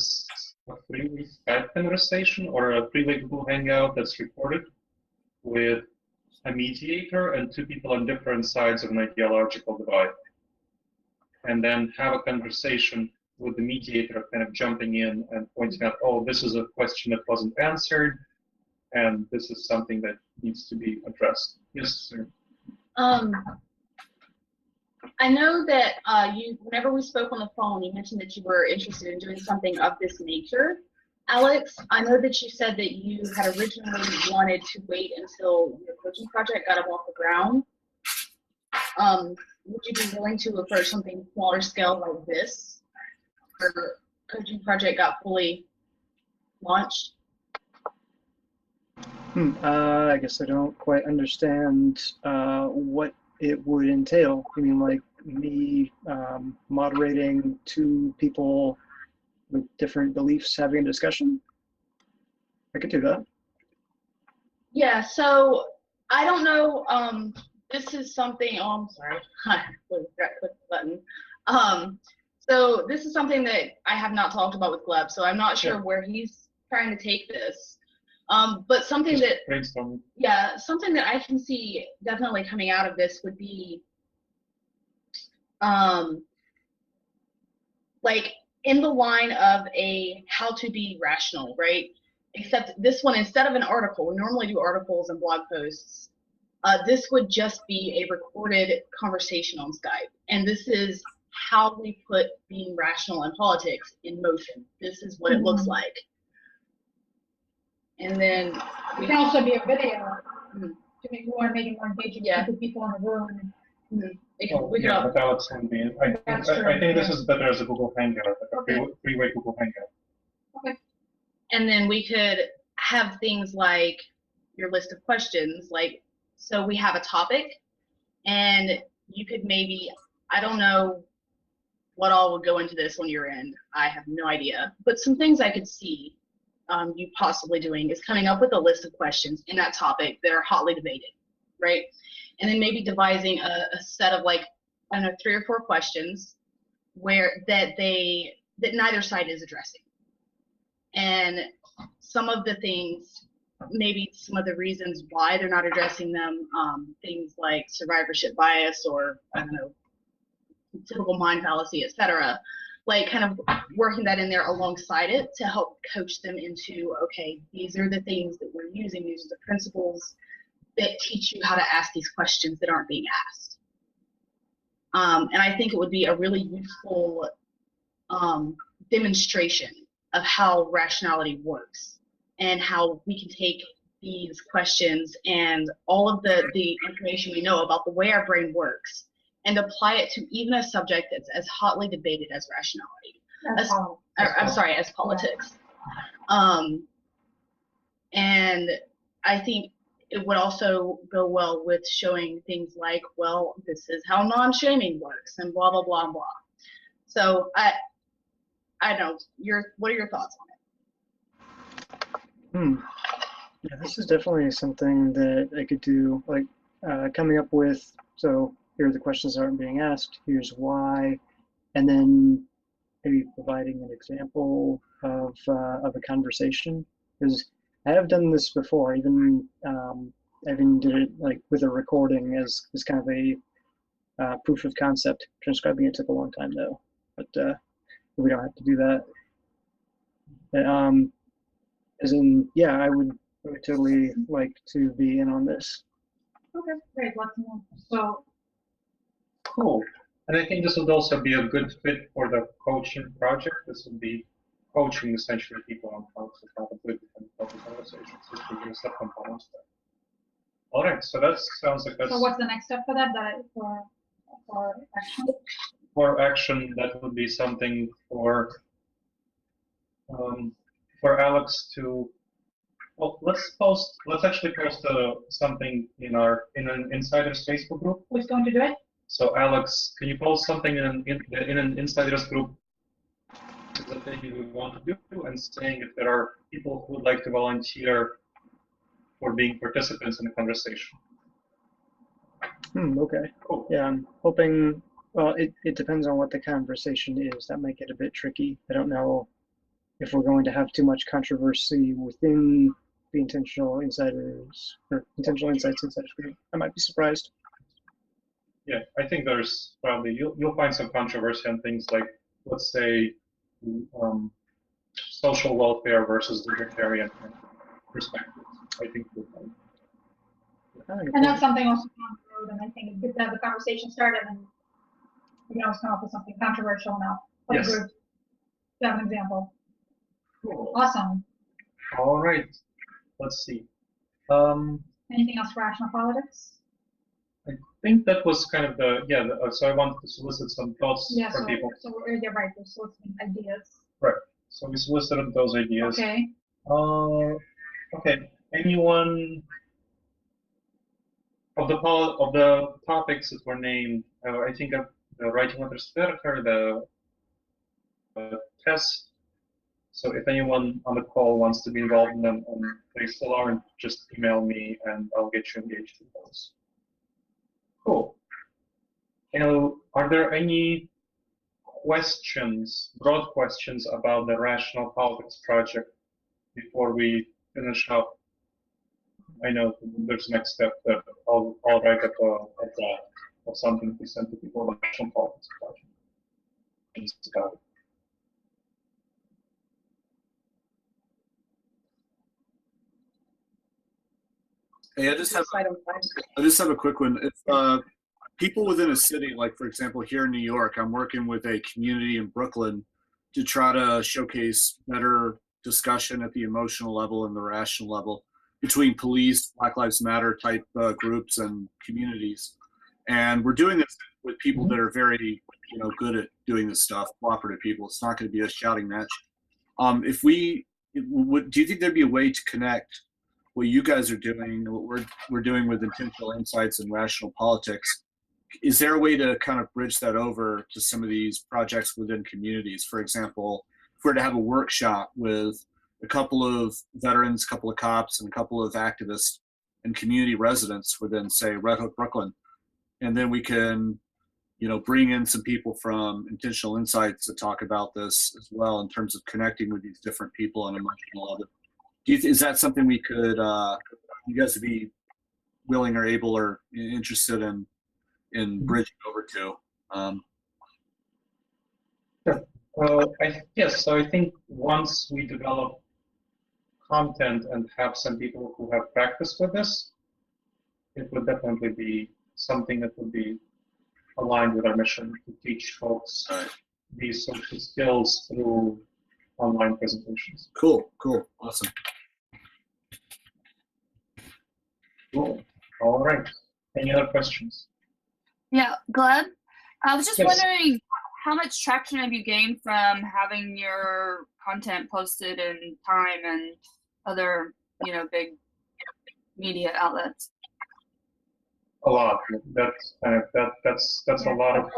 three-way Skype conversation or a three-way Google Hangout that's recorded with a mediator and two people on different sides of an ideological divide. And then have a conversation with the mediator kind of jumping in and pointing out, oh, this is a question that wasn't answered, and this is something that needs to be addressed. Yes, sir. I know that whenever we spoke on the phone, you mentioned that you were interested in doing something of this nature. Alex, I know that you said that you had originally wanted to wait until your coaching project got up off the ground. Would you be willing to approach something smaller scale like this, or coaching project got fully launched? I guess I don't quite understand what it would entail. You mean like me moderating two people with different beliefs having a discussion? I could do that. Yeah, so I don't know. This is something. Oh, I'm sorry. I forgot to click the button. So this is something that I have not talked about with Gleb, so I'm not sure where he's trying to take this. But something that, brainstorming. yeah, something that I can see definitely coming out of this would be, like in the line of a how to be rational, right? Except this one, instead of an article, we normally do articles and blog posts. This would just be a recorded conversation on Skype. And this is how we put being rational in politics in motion. This is what it looks like. And then It can also be a video Mhm. to make it more engaging Yeah. for the people in the room. we Oh, could yeah, all, but Alex would be. I think this is better as a Google Hangout, like a Okay. three-way Google Hangout. and then we could have things like your list of questions, like, so we have a topic, and you could maybe, I don't know what all would go into this on your end, I have no idea, but some things I could see you possibly doing is coming up with a list of questions in that topic that are hotly debated, right? And then maybe devising a set of, like, I don't know, 3 or 4 questions where that neither side is addressing. And some of the things, maybe some of the reasons why they're not addressing them, things like survivorship bias or, I don't know, typical mind fallacy, etc. Like kind of working that in there alongside it to help coach them into, okay, these are the things that we're using, these are the principles that teach you how to ask these questions that aren't being asked. And I think it would be a really useful demonstration of how rationality works and how we can take these questions and all of the information we know about the way our brain works and apply it to even a subject that's as hotly debated as rationality. As politics. And I think it would also go well with showing things like, well, this is how non-shaming works and blah, blah, blah, blah. So I don't know, what are your thoughts on it? Yeah, this is definitely something that I could do, like coming up with, so here are the questions that aren't being asked, here's why, and then maybe providing an example of a conversation. Because I have done this before, I even did it like with a recording as kind of a proof of concept. Transcribing it took a long time though, but we don't have to do that. As in, yeah, I would totally like to be in on this. Okay, great. Let's move. So, Cool. And I think this would also be a good fit for the coaching project. This would be coaching essentially people on how to have a good and focused conversations, which would be a subcomponent. All right, so that sounds like that's. so what's the next step for that? For action? For action, that would be something for Alex to Well, let's actually post something in an insiders Facebook group. Who's going to do it? So Alex, can you post something in an insiders group that you want to do, and saying if there are people who would like to volunteer for being participants in the conversation? Okay. Cool. Yeah, I'm hoping, well, it depends on what the conversation is. That might get a bit tricky. I don't know if we're going to have too much controversy within the Intentional Insiders or Intentional Insights Insiders group. I might be surprised. Yeah, I think there's probably, you'll find some controversy on things like, let's say, social welfare versus libertarian perspectives. I think you'll find. And that's something also down the road, and I think it's good to have the conversation started, and we can always come up with something controversial now. For the Yes. group. To have an example. Cool. Awesome. All right. Let's see. Anything else for rational politics? I think that was kind of so I wanted to solicit some thoughts Yeah, from people. so we're right, we're soliciting ideas. So we solicited those ideas. Okay. Okay. Anyone of the topics that were named? I think of the writing letters theater, the test. So if anyone on the call wants to be involved in them, and they still aren't, just email me and I'll get you engaged in those. Cool. Are there any questions, broad questions about the Rational Politics project before we finish up? I know there's next step that I'll write up a draft of something to send to people on the Rational Politics project. Just about it. Hey, I just have a quick one. If people within a city, like for example here in New York, I'm working with a community in Brooklyn to try to showcase better discussion at the emotional level and the rational level between police, Black Lives Matter type groups and communities. And we're doing this with people that are very, good at doing this stuff, cooperative people. It's not going to be a shouting match. Do you think there'd be a way to connect what you guys are doing, what we're doing with Intentional Insights and Rational Politics? Is there a way to kind of bridge that over to some of these projects within communities? For example, if we're to have a workshop with a couple of veterans, a couple of cops, and a couple of activists and community residents within, say, Red Hook, Brooklyn, and then we can, bring in some people from Intentional Insights to talk about this as well in terms of connecting with these different people on an emotional level. Is that something we could, you guys would be willing or able or interested in bridging over to? Yes, so I think once we develop content and have some people who have practice with this, it would definitely be something that would be aligned with our mission to teach folks these social skills through online presentations. Cool, awesome. Cool. All right. Any other questions? Yeah, Gleb, I was just Yes. wondering how much traction have you gained from having your content posted in Time and other, big media outlets? A lot. That's a lot of.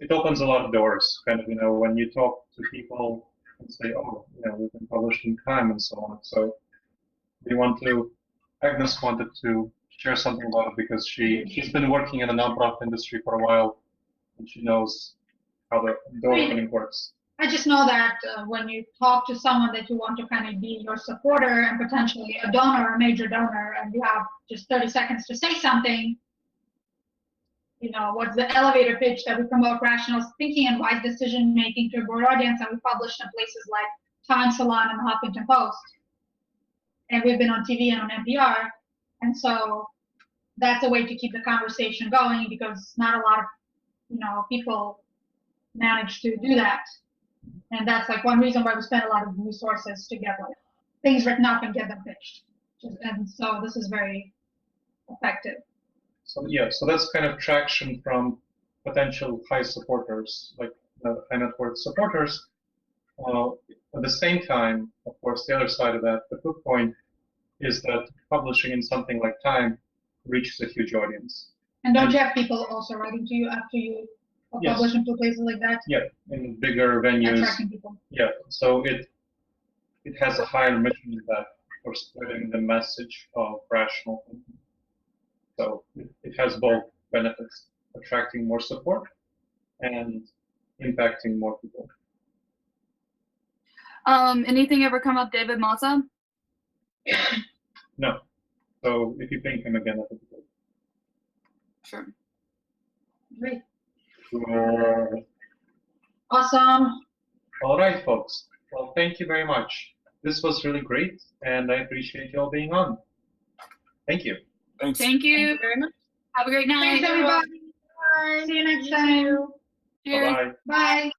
It opens a lot of doors. Kind of, when you talk to people and say, oh, we've been published in Time and so on. So Agnes wanted to share something about it because she's been working in the nonprofit industry for a while, and she knows how the door opening works. I just know that when you talk to someone that you want to kind of be your supporter and potentially a donor, a major donor, and you have just 30 seconds to say something, what's the elevator pitch that we promote rational thinking and wise decision making to a broad audience, and we published in places like Time, Salon, and the Huffington Post. And we've been on TV and on NPR. And so that's a way to keep the conversation going, because not a lot of people manage to do that. And that's like one reason why we spend a lot of resources to get things written up and get them pitched. And so this is very effective. So that's kind of traction from potential high supporters, like high net worth supporters. At the same time, of course, the other side of that, the good point is that publishing in something like Time reaches a huge audience. And don't you have people also writing to you after you Yes. publish into places like that? Yeah, in bigger venues. Attracting people. Yeah, so it has a higher mission impact for spreading the message of rational thinking. So it has both benefits, attracting more support and impacting more people. Anything ever come up David Mazza? No. So if you ping him again, I think it Sure. Great. will. Awesome. All right, folks. Well, thank you very much. This was really great, and I appreciate you all being on. Thank you. Thanks. Thank Thank you. you very much. Have a great night. Thanks, everybody. See you next time. Cheers. Bye-bye. Bye.